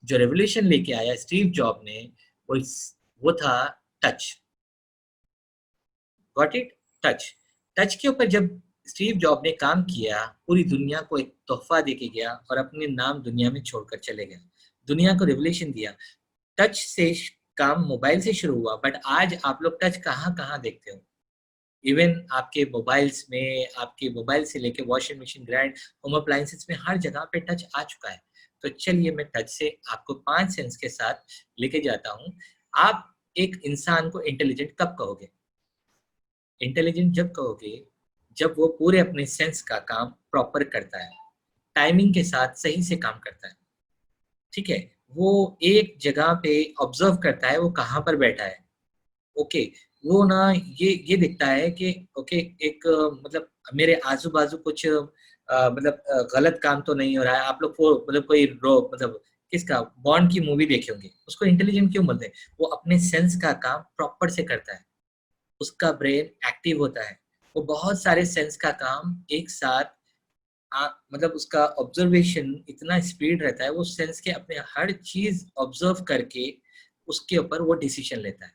जो रेवोल्यूशन लेके आया स्टीव जॉब ने, वो था touch. Got it? Touch. Touch के ऊपर जब स्टीव जॉब ने काम किया, पूरी दुनिया को एक तोहफा देके गया और अपने नाम दुनिया में छोड़कर चले गया, दुनिया को रेवोल्यूशन दिया। टच से काम मोबाइल से शुरू हुआ, बट आज आप लोग टच कहाँ कहाँ देखते हो? इवन आपके मोबाइल्स में, आपके मोबाइल से लेके washing machine, grind, home appliances में हर जगह पे टच आ चुका है। तो चलिए मैं टच से आपको 5 सेंस के साथ लेके जाता हूँ। आप एक इंसान को इंटेलिजेंट कब कहोगे? इंटेलिजेंट जब कहोगे जब वो पूरे अपने सेंस का काम प्रॉपर करता है, टाइमिंग के साथ सही से काम करता है। ठीक है, वो एक जगह पे ऑब्जर्व करता है वो कहाँ पर बैठा है। ओके, वो ना ये दिखता है कि ओके, एक मतलब मेरे आजू बाजू कुछ गलत काम तो नहीं हो रहा है। आप लोग को मतलब कोई मतलब किसका बॉन्ड की मूवी देखे होंगे, उसको इंटेलिजेंट क्यों बोलते हैं? वो अपने सेंस का काम प्रॉपर से करता है, उसका ब्रेन एक्टिव होता है, वो बहुत सारे सेंस का काम एक साथ मतलब उसका ऑब्जर्वेशन इतना स्पीड रहता है, वो सेंस के अपने हर चीज ऑब्जर्व करके उसके ऊपर वो डिसीजन लेता है।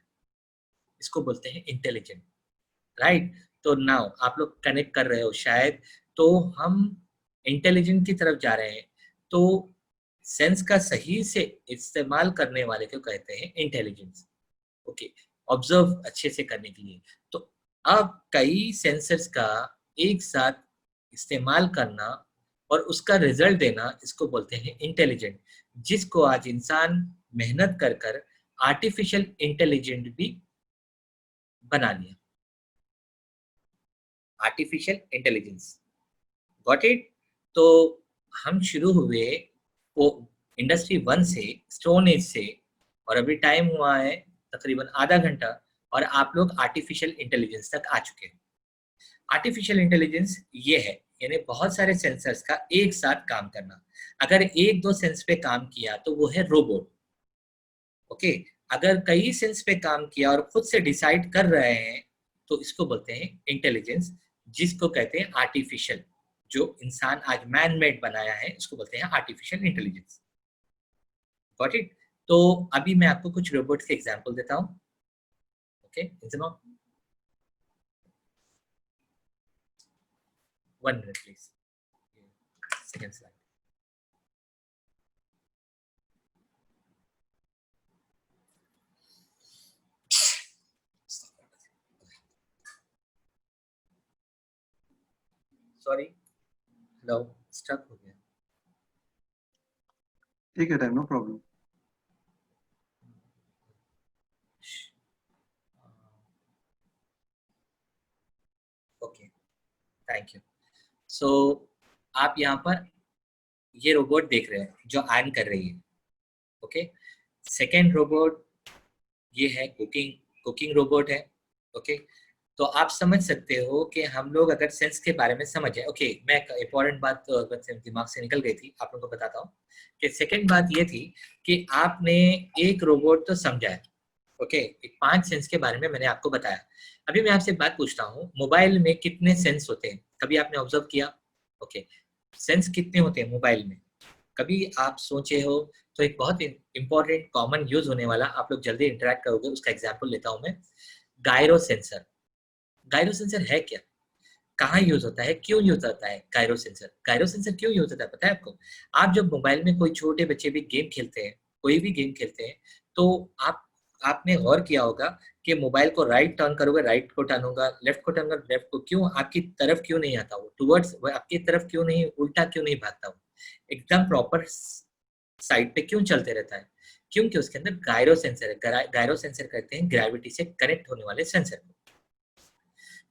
इसको बोलते हैं इंटेलिजेंट, राइट? तो नाउ आप लोग कनेक्ट कर रहे हो शायद, तो हम इंटेलिजेंट की तरफ जा रहे हैं। तो सेंस का सही से इस्तेमाल करने वाले को कहते हैं इंटेलिजेंस। ओके, ऑब्जर्व अच्छे से करने के लिए। तो अब कई सेंसर्स का एक साथ इस्तेमाल करना और उसका रिजल्ट देना, इसको बोलते हैं इंटेलिजेंट, जिसको आज इंसान मेहनत कर कर आर्टिफिशियल इंटेलिजेंट भी बना लिया। Artificial intelligence, got it? तो हम शुरू हुए वो इंडस्ट्री 1 से, स्टोन एज से, और अभी टाइम हुआ है तकरीबन आधा घंटा और आप लोग आर्टिफिशियल इंटेलिजेंस तक आ चुके हैं। आर्टिफिशियल इंटेलिजेंस ये है, यानी बहुत सारे सेंसर्स का एक साथ काम करना। अगर एक दो सेंस पे काम किया तो वो है रोबोट। ओके, अगर कई सेंस पे काम किया और खुद से डिसाइड कर रहे हैं तो इसको बोलते हैं इंटेलिजेंस, जिसको कहते हैं आर्टिफिशियल। जो इंसान आज मैन मेड बनाया है उसको बोलते हैं आर्टिफिशियल इंटेलिजेंस। Got it? तो अभी मैं आपको कुछ रोबोट्स के एग्जांपल देता हूं। Okay, Inzamam 1 minute please, second slide. Sorry, hello, stuck हो गया। Take your time, no problem. Okay, thank you. So आप यहाँ पर ये रोबोट देख रहे हैं जो अर्न कर रही है। ओके, सेकेंड रोबोट ये है कुकिंग रोबोट है। ओके, तो आप समझ सकते हो कि हम लोग अगर सेंस के बारे में समझे। ओके, मैं एक इंपॉर्टेंट बात दिमाग से निकल गई थी, आप लोगों को बताता हूँ कि सेकेंड बात ये थी कि आपने एक रोबोट तो समझा है। ओके, एक 5 सेंस के बारे में मैंने आपको बताया। अभी मैं आपसे एक बात पूछता हूँ, मोबाइल में कितने सेंस होते हैं? कभी आपने ऑब्जर्व किया? ओके, सेंस कितने होते हैं मोबाइल में? कभी आप सोचे हो? तो एक बहुत इंपॉर्टेंट कॉमन यूज होने वाला, आप लोग जल्दी इंटरेक्ट करोगे, उसका एग्जांपल लेता हूं मैं। Gyro sensor. गायरो सेंसर है क्या? कहाँ यूज होता है? क्यों यूज होता है गायरो सेंसर? गायरो सेंसर क्यों यूज होता है पता है आपको? आप जब मोबाइल में कोई छोटे बच्चे भी गेम खेलते हैं, कोई भी गेम खेलते हैं, तो आपने गौर किया होगा कि मोबाइल को राइट टर्न करोगे राइट को टर्न होगा, लेफ्ट को टर्न करोगे लेफ्ट को, क्यों आपकी तरफ क्यों नहीं आता? वो टुवर्ड्स आपकी तरफ क्यों नहीं, उल्टा क्यों नहीं भागता? वो एकदम प्रॉपर साइड पे क्यों चलते रहता है? क्योंकि उसके अंदर गायरो सेंसर है। गायरो सेंसर कहते हैं ग्रेविटी से कनेक्ट होने वाले सेंसर को।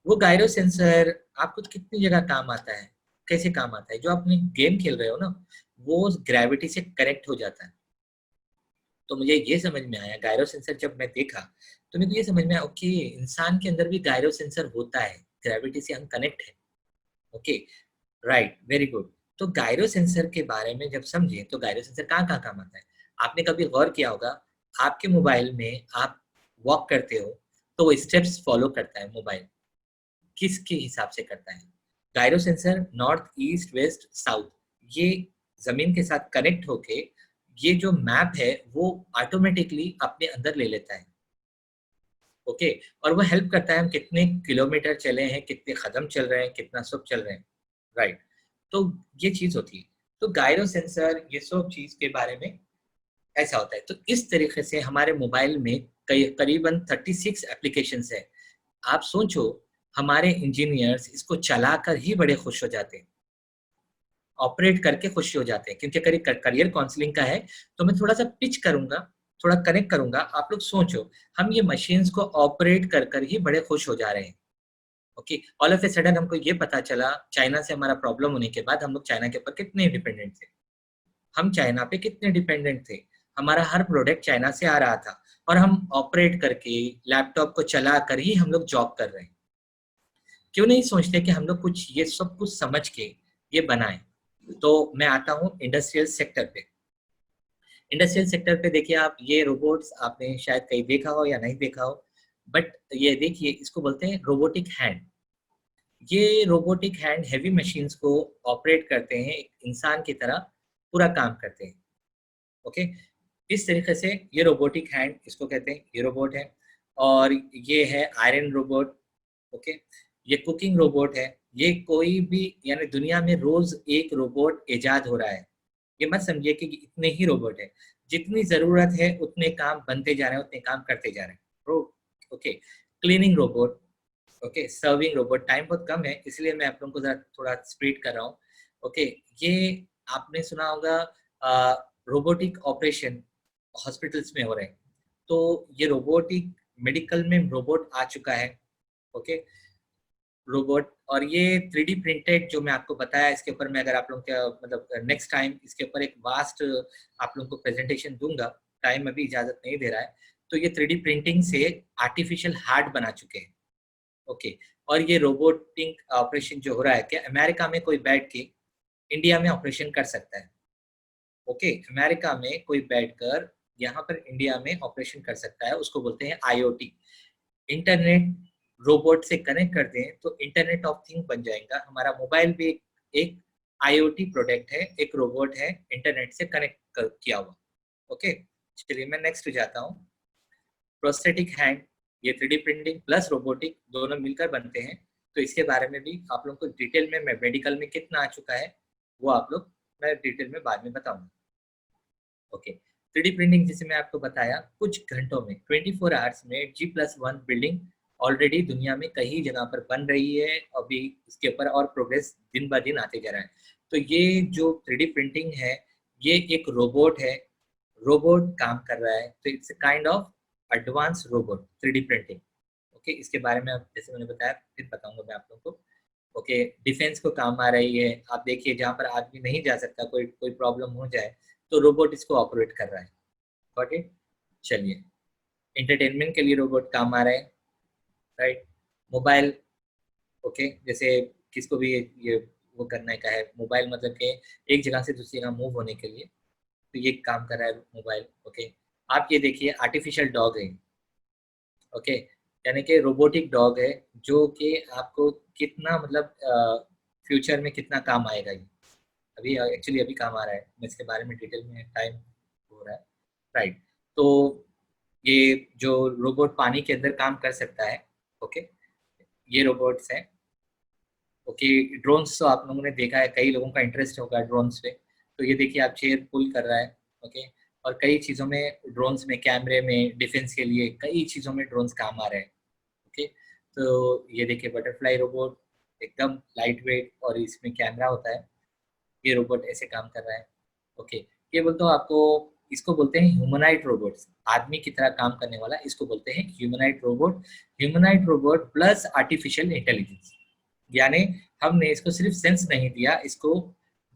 वो गायरो सेंसर आपको कितनी जगह काम आता है, कैसे काम आता है? जो आपने गेम खेल रहे हो ना, वो ग्रेविटी से कनेक्ट हो जाता है। तो मुझे ये समझ में आया, गायरो सेंसर जब मैं देखा तो मेरे को ये समझ में आया, ओके इंसान के अंदर भी गायरो सेंसर होता है, ग्रेविटी से हम कनेक्ट है। Okay, right, very good. तो गायरो सेंसर के बारे में जब समझे तो गायरो सेंसर कहाँ कहाँ काम आता है? आपने कभी गौर किया होगा, आपके मोबाइल में आप वॉक करते हो तो वो स्टेप्स फॉलो करता है मोबाइल, किसके हिसाब से करता है? Gyro sensor north east west south, ये जमीन के साथ कनेक्ट होके ये जो मैप है वो ऑटोमेटिकली अपने अंदर ले लेता है। ओके, और वो हेल्प करता है हम कितने किलोमीटर चले हैं, कितने कदम चल रहे हैं, कितना सब चल रहे हैं। राइट, तो ये चीज होती है। तो गायरो सेंसर ये सब चीज के बारे में ऐसा होता है। तो इस तरीके से हमारे मोबाइल में करीबन 36 एप्लीकेशंस है। आप सोचो, हमारे इंजीनियर्स इसको चलाकर ही बड़े खुश हो जाते हैं, ऑपरेट करके खुश हो जाते हैं। क्योंकि करियर काउंसलिंग का है तो मैं थोड़ा सा पिच करूंगा, थोड़ा कनेक्ट करूंगा। आप लोग सोचो, हम ये मशीन्स को ऑपरेट कर कर ही बड़े खुश हो जा रहे हैं। Okay, all of a sudden हमको ये पता चला, चाइना से हमारा प्रॉब्लम होने के बाद हम लोग चाइना के ऊपर कितने डिपेंडेंट थे, हम चाइना पे कितने डिपेंडेंट थे। हमारा हर प्रोडक्ट चाइना से आ रहा था और हम ऑपरेट करके लैपटॉप को चला कर ही हम लोग जॉब कर रहे हैं। क्यों नहीं सोचते कि हम लोग कुछ ये सब कुछ समझ के ये बनाएं? तो मैं आता हूँ इंडस्ट्रियल सेक्टर पे। इंडस्ट्रियल सेक्टर पे देखिए आप, ये रोबोट्स आपने शायद कहीं देखा हो या नहीं देखा हो, बट ये देखिए, इसको बोलते हैं रोबोटिक हैंड। ये रोबोटिक हैंड हैवी मशीन्स को ऑपरेट करते हैं, एक इंसान की तरह पूरा काम करते हैं। ओके, इस तरीके से ये रोबोटिक हैंड इसको कहते हैं, ये रोबोट है। और ये है आयरन रोबोट। ओके, ये कुकिंग रोबोट है। ये कोई भी, यानी दुनिया में रोज एक रोबोट इजाद हो रहा है। ये मत समझिए कि इतने ही रोबोट है, जितनी जरूरत है उतने काम बनते जा रहे हैं, उतने काम करते जा रहे हैं। Okay, cleaning robot, okay, serving robot. Time बहुत कम है इसलिए मैं आप लोगों को जरा थोड़ा स्पीड कर रहा हूँ। ओके, ये आपने सुना होगा रोबोटिक ऑपरेशन हॉस्पिटल्स में हो रहे हैं। तो ये रोबोटिक मेडिकल में रोबोट आ चुका है। Okay, robot. और ये 3D प्रिंटेड जो मैं आपको बताया, इसके ऊपर मैं अगर आप लोगों के मतलब नेक्स्ट टाइम इसके ऊपर एक वास्ट आप लोगों को प्रेजेंटेशन दूंगा, टाइम अभी इजाजत नहीं दे रहा है। तो ये 3D प्रिंटिंग से आर्टिफिशियल हार्ट बना चुके हैं। ओके, और ये रोबोटिक ऑपरेशन जो हो रहा है, कि अमेरिका में कोई बैठ के इंडिया में ऑपरेशन कर सकता है। ओके, अमेरिका में कोई बैठकर यहाँ पर इंडिया में ऑपरेशन कर सकता है, उसको बोलते हैं IoT। इंटरनेट रोबोट से कनेक्ट कर दें तो इंटरनेट ऑफ थिंग बन जाएगा। हमारा मोबाइल भी एक IoT प्रोडक्ट है, एक रोबोट है, इंटरनेट से कनेक्ट किया हुआ। ओके, चलिए मैं नेक्स्ट जाता हूँ। प्रोस्थेटिक हैंड, ये 3D प्रिंटिंग प्लस रोबोटिक दोनों मिलकर बनते हैं। तो इसके बारे में भी आप लोग को डिटेल में, मैं मेडिकल में कितना आ चुका है वो आप लोग मैं डिटेल में बाद में बताऊंगा। ओके, 3D प्रिंटिंग जैसे मैं आपको बताया, कुछ घंटों में 24 आवर्स में G+1 बिल्डिंग ऑलरेडी दुनिया में कई जगह पर बन रही है। अभी इसके ऊपर और प्रोग्रेस दिन ब दिन आते जा रहा है। तो ये जो 3D प्रिंटिंग है, ये एक रोबोट है, रोबोट काम कर रहा है। तो it's kind of advance robot 3D printing. Okay, इसके बारे में अब जैसे मैंने बताया फिर बताऊंगा मैं आप लोगों को। ओके, डिफेंस को काम आ रही है। आप देखिए, जहाँ पर आदमी नहीं जा सकता, कोई कोई प्रॉब्लम हो जाए तो रोबोट इसको ऑपरेट कर रहा है। Got it? चलिए, एंटरटेनमेंट के लिए रोबोट काम आ रहा है। Right, mobile. ओके, जैसे किसको भी ये वो करने का है, मोबाइल मतलब कि एक जगह से दूसरी जगह मूव होने के लिए, तो ये काम कर रहा है मोबाइल। ओके, आप ये देखिए, आर्टिफिशियल डॉग है। ओके, यानी कि रोबोटिक डॉग है, जो कि आपको कितना मतलब फ्यूचर में कितना काम आएगा। ये अभी एक्चुअली अभी काम आ रहा है, मैं इसके बारे में डिटेल में टाइम हो रहा है। राइट, तो ये जो रोबोट पानी के अंदर काम कर सकता है। ओके, ये रोबोट्स हैं। ओके, ड्रोन्स तो आप लोगों ने देखा है, कई लोगों का इंटरेस्ट होगा ड्रोन्स पे। तो ये देखिए, आप चेयर पुल कर रहा है। ओके, और कई चीज़ों में ड्रोन्स में, कैमरे में, डिफेंस के लिए कई चीज़ों में ड्रोन्स काम आ रहे हैं। ओके, तो ये देखिए बटरफ्लाई रोबोट, एकदम लाइट वेट और इसमें कैमरा होता है। ये रोबोट ऐसे काम कर रहा है। ओके, ये बोलता हूँ आपको, इसको बोलते हैं ह्यूमनाइड रोबोट्स, आदमी की तरह काम करने वाला, इसको बोलते हैं humanoid robot. Humanoid robot plus artificial intelligence, यानी हमने इसको सिर्फ सेंस नहीं दिया, इसको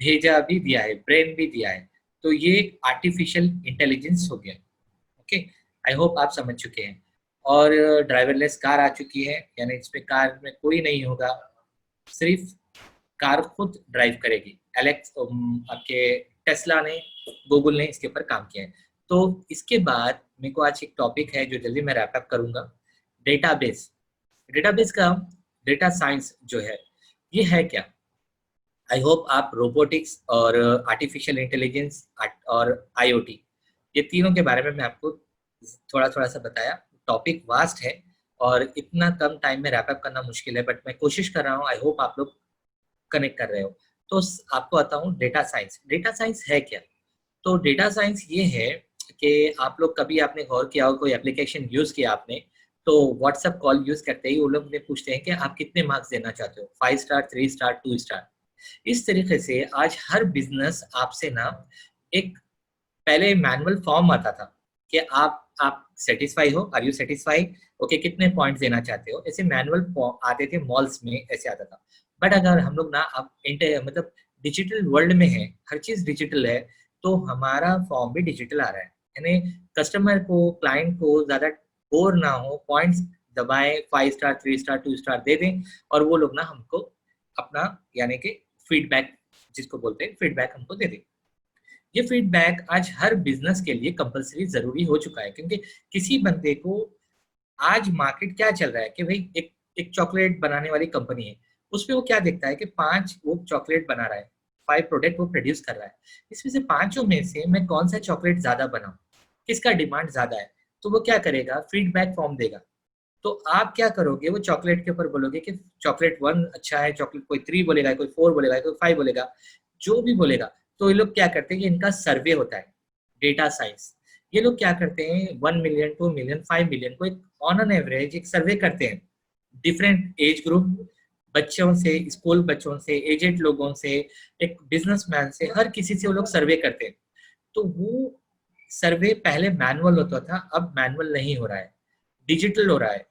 भेजा भी दिया है, ब्रेन भी दिया है, तो ये आर्टिफिशियल इंटेलिजेंस हो गया। ओके, आई होप आप समझ चुके हैं। और ड्राइवरलेस कार आ चुकी है, यानी इसमें कार में कोई नहीं होगा, सिर्फ कार खुद ड्राइव करेगी। एलेक्स आपके टेस्ला ने, गूगल ने इसके ऊपर काम किया है। तो इसके बाद मेरे को आज एक टॉपिक है जो जल्दी मैं रैप अप करूंगा, डेटाबेस। डेटाबेस का डेटा साइंस जो है ये है क्या। आई होप आप रोबोटिक्स और आर्टिफिशियल इंटेलिजेंस और आईओटी, ये तीनों के बारे में मैं आपको थोड़ा थोड़ा सा बताया। टॉपिक वास्ट है और इतना कम टाइम में रैप अप करना मुश्किल है, बट मैं कोशिश कर रहा हूँ, आई होप आप लोग कनेक्ट कर रहे हो। तो आपको आता हूँ डेटा साइंस। डेटा साइंस है क्या। तो डेटा साइंस ये है कि आप लोग कभी आपने गौर किया हो, कोई एप्लीकेशन यूज किया आपने, तो व्हाट्सएप कॉल यूज करते ही वो लोग ने पूछते हैं कि आप कितने मार्क्स देना चाहते हो, 5 स्टार, 3 स्टार, 2 स्टार। इस तरीके से आज हर बिजनेस आपसे ना, एक पहले मैनुअल फॉर्म आता था कि आप सेटिस्फाई हो, आर यू सेटिस्फाई, ओके, कितने पॉइंट्स देना चाहते हो, ऐसे मैनुअल आते थे मॉल्स में, ऐसे आता था। बट अगर हम लोग ना अब मतलब डिजिटल वर्ल्ड में है, हर चीज डिजिटल है, तो हमारा फॉर्म भी डिजिटल आ रहा है, यानी कस्टमर को, क्लाइंट को ज्यादा बोर ना हो, पॉइंट्स दबाएं, 5 स्टार, 3 स्टार, 2 स्टार दे दें, और वो लोग ना हमको अपना, यानी कि फीडबैक, जिसको बोलते हैं फीडबैक, हमको दे दें। ये फीडबैक आज हर बिजनेस के लिए कंपलसरी जरूरी हो चुका है, क्योंकि किसी बंदे को, आज मार्केट क्या चल रहा है कि भाई एक एक चॉकलेट बनाने वाली कंपनी है, उसमें वो क्या देखता है कि 5 वो चॉकलेट बना रहा है, 5 प्रोडक्ट वो प्रोड्यूस कर रहा है, इसमें से 5 में से मैं कौन सा चॉकलेट ज्यादा बनाऊं, किसका डिमांड ज्यादा है, तो वो क्या करेगा, फीडबैक फॉर्म देगा। तो आप क्या करोगे, वो चॉकलेट के ऊपर बोलोगे कि चॉकलेट 1 अच्छा है, चॉकलेट कोई 3 बोलेगा, कोई 4 बोलेगा, कोई 5 बोलेगा, जो भी बोलेगा। तो ये लोग क्या करते हैं कि इनका सर्वे होता है, डेटा साइंस। ये लोग क्या करते हैं, 1 मिलियन, 2 मिलियन, 5 मिलियन को एक ऑन एन एवरेज एक सर्वे करते हैं, डिफरेंट एज ग्रुप, बच्चों से, स्कूल बच्चों से, एजेड लोगों से, एक बिजनेसमैन से, हर किसी से वो लोग सर्वे करते हैं। तो वो सर्वे पहले मैनुअल होता था, अब मैनुअल नहीं हो रहा है, डिजिटल हो रहा है।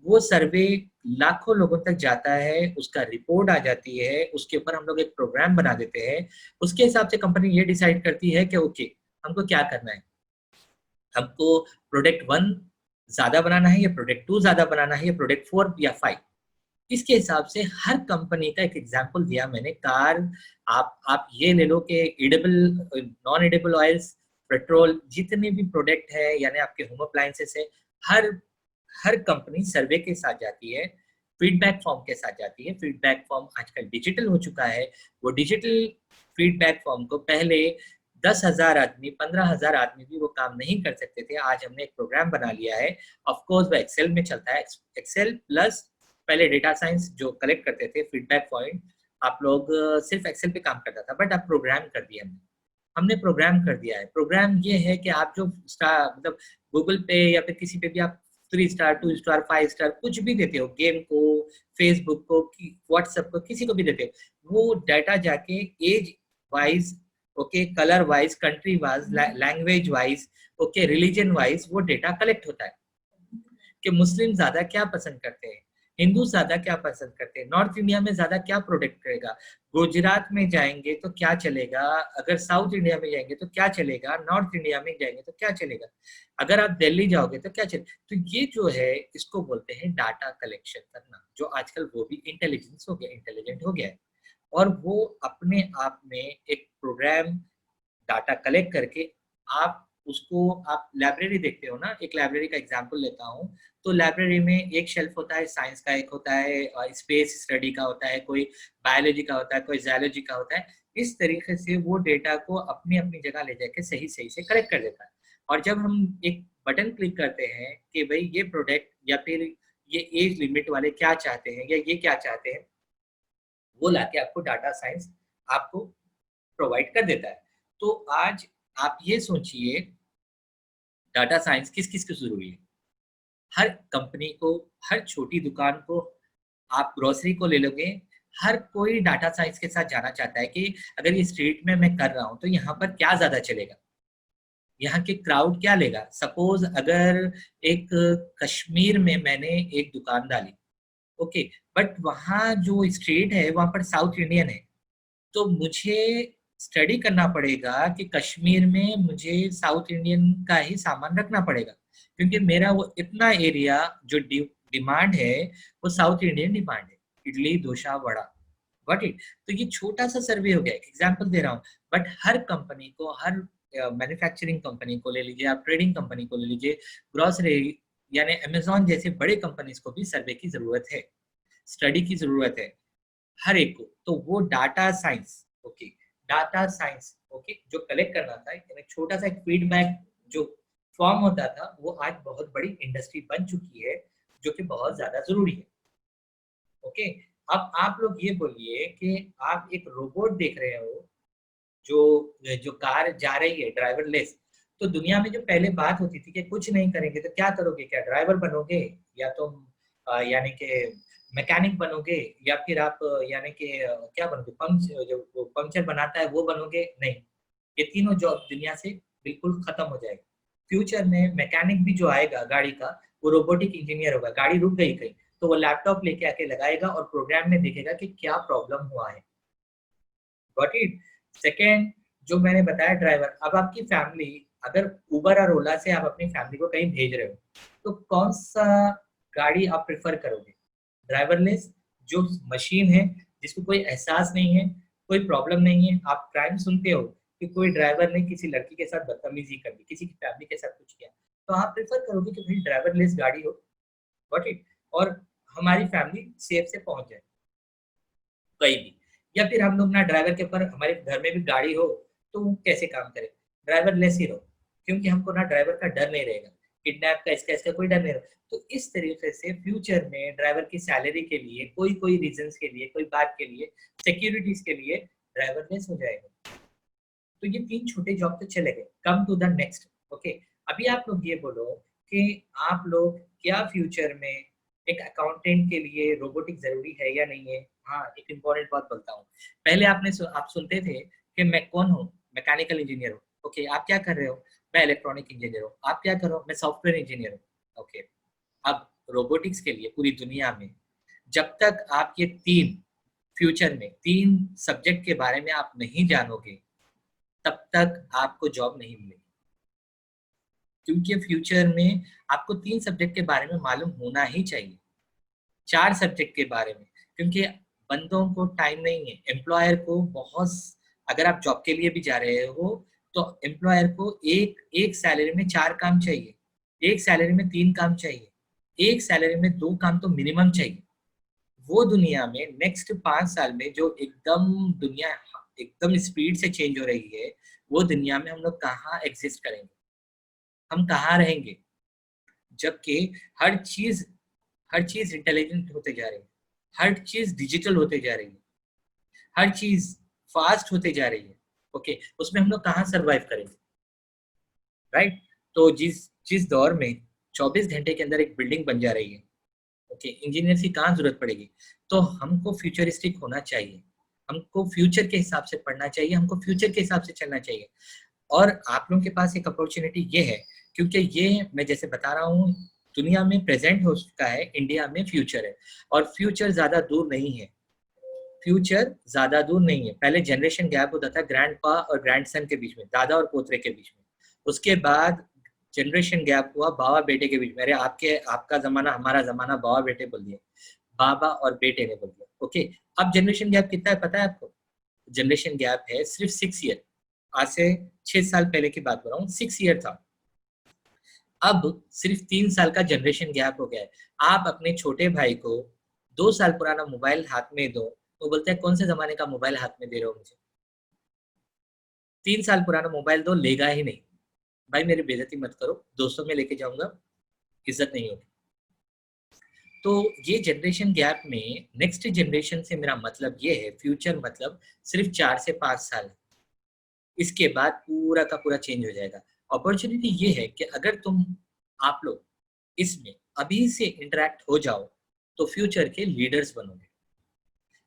वो सर्वे लाखों लोगों तक जाता है, उसका रिपोर्ट आ जाती है, उसके ऊपर हम लोग एक प्रोग्राम बना देते हैं। उसके हिसाब से कंपनी ये डिसाइड करती है कि ओके, हमको क्या करना है, हमको प्रोडक्ट 1 ज्यादा बनाना है, या प्रोडक्ट 2 ज्यादा बनाना है, या प्रोडक्ट 4 या 5। इसके हिसाब से हर कंपनी का एक एग्जांपल दिया मैंने। कार, आप ये ले लो कि edible, non edible oils, petrol, जितने भी प्रोडक्ट है, यानी आपके होम अप्लायंसेस है, हर हर कंपनी सर्वे के साथ जाती है, फीडबैक फॉर्म के साथ जाती है। फीडबैक फॉर्म आजकल डिजिटल हो चुका है। वो डिजिटल फीडबैक फॉर्म को पहले 10,000 आदमी, 15,000 आदमी भी वो काम नहीं कर सकते थे। आज हमने एक प्रोग्राम बना लिया है, ऑफकोर्स वो एक्सेल में चलता है, एक्सेल प्लस पहले डेटा साइंस जो कलेक्ट करते थे फीडबैक पॉइंट, आप लोग सिर्फ एक्सेल पे काम करता था, बट अब प्रोग्राम कर दिया हमने प्रोग्राम कर दिया है। प्रोग्राम ये है कि आप जो स्टार, मतलब गूगल पे या फिर किसी पे भी आप 3 स्टार, 2 स्टार, 5 स्टार कुछ भी देते हो, गेम को, फेसबुक को, व्हाट्सएप को, किसी को भी देते हो, वो डाटा जाके age wise, okay, colour wise, country wise, language wise, okay, religion wise वो डेटा कलेक्ट होता है कि मुस्लिम ज्यादा क्या पसंद करते हैं, हिंदू ज्यादा क्या पसंद करते हैं, नॉर्थ इंडिया में ज्यादा क्या प्रोडक्ट करेगा, गुजरात में जाएंगे तो क्या चलेगा, अगर साउथ इंडिया में जाएंगे तो क्या चलेगा, नॉर्थ इंडिया में जाएंगे तो क्या चलेगा, अगर आप दिल्ली जाओगे तो क्या चलेगा। तो ये जो है, इसको बोलते हैं डाटा कलेक्शन करना, जो आजकल वो भी इंटेलिजेंस हो गया, इंटेलिजेंट हो गया है। और वो अपने आप में एक प्रोग्राम डाटा कलेक्ट करके, आप उसको, आप लाइब्रेरी देखते हो ना, एक लाइब्रेरी का एग्जांपल लेता हूँ, तो लाइब्रेरी में एक शेल्फ होता है साइंस का, एक होता है स्पेस स्टडी का होता है, कोई बायोलॉजी का होता है, कोई जायोलॉजी का होता है। इस तरीके से वो डेटा को अपनी अपनी जगह ले जाके सही सही से कलेक्ट कर देता है। और जब हम एक बटन क्लिक करते हैं कि भाई ये प्रोडक्ट या फिर ये एज लिमिट वाले क्या चाहते हैं या ये क्या चाहते हैं, वो लाके आपको डाटा साइंस आपको प्रोवाइड कर देता है। तो आज आप ये सोचिए, डाटा साइंस किस किस को जरूरी है। हर कंपनी को, हर छोटी दुकान को, आप ग्रोसरी को ले लोगे, हर कोई डाटा साइंस के साथ जाना चाहता है कि अगर ये स्ट्रीट में मैं कर रहा हूँ तो यहाँ पर क्या ज्यादा चलेगा, यहाँ के क्राउड क्या लेगा। सपोज अगर एक कश्मीर में मैंने एक दुकान डाली, ओके, बट वहाँ जो स्ट्रीट है वहाँ पर साउथ इंडियन है, तो मुझे स्टडी करना पड़ेगा कि कश्मीर में मुझे साउथ इंडियन का ही सामान रखना पड़ेगा, क्योंकि मेरा वो इतना एरिया जो डिमांड है वो साउथ इंडियन डिमांड है, इडली डोसा वड़ा, गॉट इट। तो ये छोटा सा सर्वे हो गया, एग्जांपल दे रहा हूँ, बट हर कंपनी को, हर मैन्युफैक्चरिंग कंपनी को ले लीजिए, आप ट्रेडिंग कंपनी को ले लीजिए, ग्रोसरी यानी अमेजोन जैसे बड़े कंपनीज को भी सर्वे की जरूरत है, स्टडी की जरूरत है हर एक को। तो वो data science, okay, data science, okay, जो कलेक्ट करना था, यानी छोटा सा एक फीडबैक जो फॉर्म होता था, वो आज बहुत बड़ी इंडस्ट्री बन चुकी है, जो कि बहुत ज्यादा जरूरी है। ओके, अब आप लोग ये बोलिए कि आप एक रोबोट देख रहे हो जो जो कार जा रही है ड्राइवरलेस, तो दुनिया में जो पहले बात होती थी कि कुछ नहीं करेंगे तो क्या करोगे, क्या ड्राइवर बनोगे, या तुम यानी कि मैकेनिक बनोगे, या फिर आप यानी कि क्या बनोगे, जो पंक्चर बनाता है वो बनोगे, नहीं, ये तीनों जॉब दुनिया से बिल्कुल खत्म हो जाएगा। फ्यूचर में मैकेनिक भी जो आएगा गाड़ी का, वो रोबोटिक इंजीनियर होगा, गाड़ी रुक गई कहीं तो वो लैपटॉप लेके आके लगाएगा और प्रोग्राम में देखेगा कि क्या प्रॉब्लम हुआ है, गॉट इट। सेकेंड, जो मैंने बताया ड्राइवर, अब आपकी फैमिली, अगर उबर और ओला से आप अपनी फैमिली को कहीं भेज रहे हो, तो कौन सा गाड़ी आप प्रेफर करोगे, ड्राइवरलेस जो मशीन है जिसको कोई एहसास नहीं है, कोई प्रॉब्लम नहीं है। आप क्राइम सुनते हो कि कोई ड्राइवर ने किसी लड़की के साथ बदतमीजी कर दी, किसी की फैमिली के साथ कुछ किया, तो आप प्रेफर करोगे कि भाई ड्राइवरलेस गाड़ी हो, गॉट इट, और हमारी फैमिली सेफ से पहुंच जाए कहीं भी। या फिर हम लोग ना ड्राइवर के ऊपर, हमारे घर में भी गाड़ी हो तो वो कैसे काम करे, ड्राइवर लेस ही रहो, क्योंकि हमको ना ड्राइवर का डर नहीं रहेगा, किडनैप का इसका इसका कोई डर नहीं रहेगा। तो इस तरीके से फ्यूचर में ड्राइवर की सैलरी के लिए, कोई कोई रीजंस के लिए, कोई बात के लिए, सिक्योरिटीज के लिए ड्राइवर लेस हो जाएगा। तो ये तीन छोटे जॉब तो चले गए। Come to the next, okay, अभी आप लोग ये बोलो कि आप लोग क्या फ्यूचर में एक अकाउंटेंट के लिए रोबोटिक जरूरी है या नहीं है। हाँ, एक इम्पोर्टेंट बात बोलता हूँ। पहले आप सुनते थे कि मैं कौन हूँ, मैकेनिकल इंजीनियर हूँ, ओके, आप क्या कर रहे हो, मैं इलेक्ट्रॉनिक इंजीनियर हूँ, आप क्या कर रहे हो, मैं सॉफ्टवेयर इंजीनियर हूँ, ओके। अब रोबोटिक्स के लिए पूरी दुनिया में जब तक आप ये तीन, फ्यूचर में तीन सब्जेक्ट के बारे में आप नहीं जानोगे, तब तक आपको जॉब नहीं मिलेगी, क्योंकि फ्यूचर में आपको तीन सब्जेक्ट के बारे में मालूम होना ही चाहिए, चार सब्जेक्ट के बारे में, क्योंकि बंदों को टाइम नहीं है। एम्प्लॉयर को बहुत, अगर आप जॉब के लिए भी जा रहे हो तो एम्प्लॉयर को एक सैलरी में चार काम चाहिए, एक सैलरी में तीन काम चाहिए, एक सैलरी में दो काम तो मिनिमम चाहिए। वो दुनिया में नेक्स्ट 5 साल में जो एकदम दुनिया एकदम स्पीड से चेंज हो रही है, वो दुनिया में हम लोग कहाँ एग्जिस्ट करेंगे, हम कहाँ रहेंगे, जबकि हर चीज इंटेलिजेंट होते जा रही है, हर चीज डिजिटल होते जा रही है, हर चीज फास्ट होते जा रही है, ओके, उसमें हम लोग कहाँ सरवाइव करेंगे, राइट। तो जिस दौर में 24 घंटे के अंदर एक बिल्डिंग बन जा रही है, ओके, इंजीनियर की कहाँ जरूरत पड़ेगी। तो हमको फ्यूचरिस्टिक होना चाहिए, हमको फ्यूचर के हिसाब से पढ़ना चाहिए, हमको फ्यूचर के हिसाब से चलना चाहिए। और आप लोगों के पास एक अपॉर्चुनिटी ये है, क्योंकि ये मैं जैसे बता रहा हूँ, दुनिया में प्रेजेंट हो चुका है, इंडिया में फ्यूचर है, और फ्यूचर ज्यादा दूर नहीं है, फ्यूचर ज्यादा दूर नहीं है। पहले जनरेशन गैप होता था ग्रैंड पा और ग्रैंड सन के बीच में, दादा और पोतरे के बीच में, उसके बाद जनरेशन गैप हुआ बाबा बेटे के बीच में। अरे आपका जमाना हमारा जमाना, बाबा बेटे बोल दिए, बाबा और बेटे ने बोल दिया, ओके। अब जनरेशन गैप कितना है पता है आपको, जनरेशन गैप है सिर्फ 6 ईयर, आज से 6 साल पहले की बात कर रहा हूँ, 6 ईयर था, अब सिर्फ 3 साल का जनरेशन गैप हो गया है। आप अपने छोटे भाई को 2 साल पुराना मोबाइल हाथ में दो तो बोलते हैं कौन से जमाने का मोबाइल हाथ में दे रहे हो मुझे, 3 साल पुराना मोबाइल दो, लेगा ही नहीं। भाई मेरी बेइज्जती मत करो, दोस्तों में लेके जाऊंगा, इज्जत नहीं होगी। तो ये जनरेशन गैप में नेक्स्ट जनरेशन से मेरा मतलब ये है, फ्यूचर मतलब सिर्फ 4 से 5 साल, इसके बाद पूरा का पूरा चेंज हो जाएगा। अपॉर्चुनिटी ये है कि अगर आप लोग इसमें अभी से इंटरेक्ट हो जाओ तो फ्यूचर के लीडर्स बनोगे।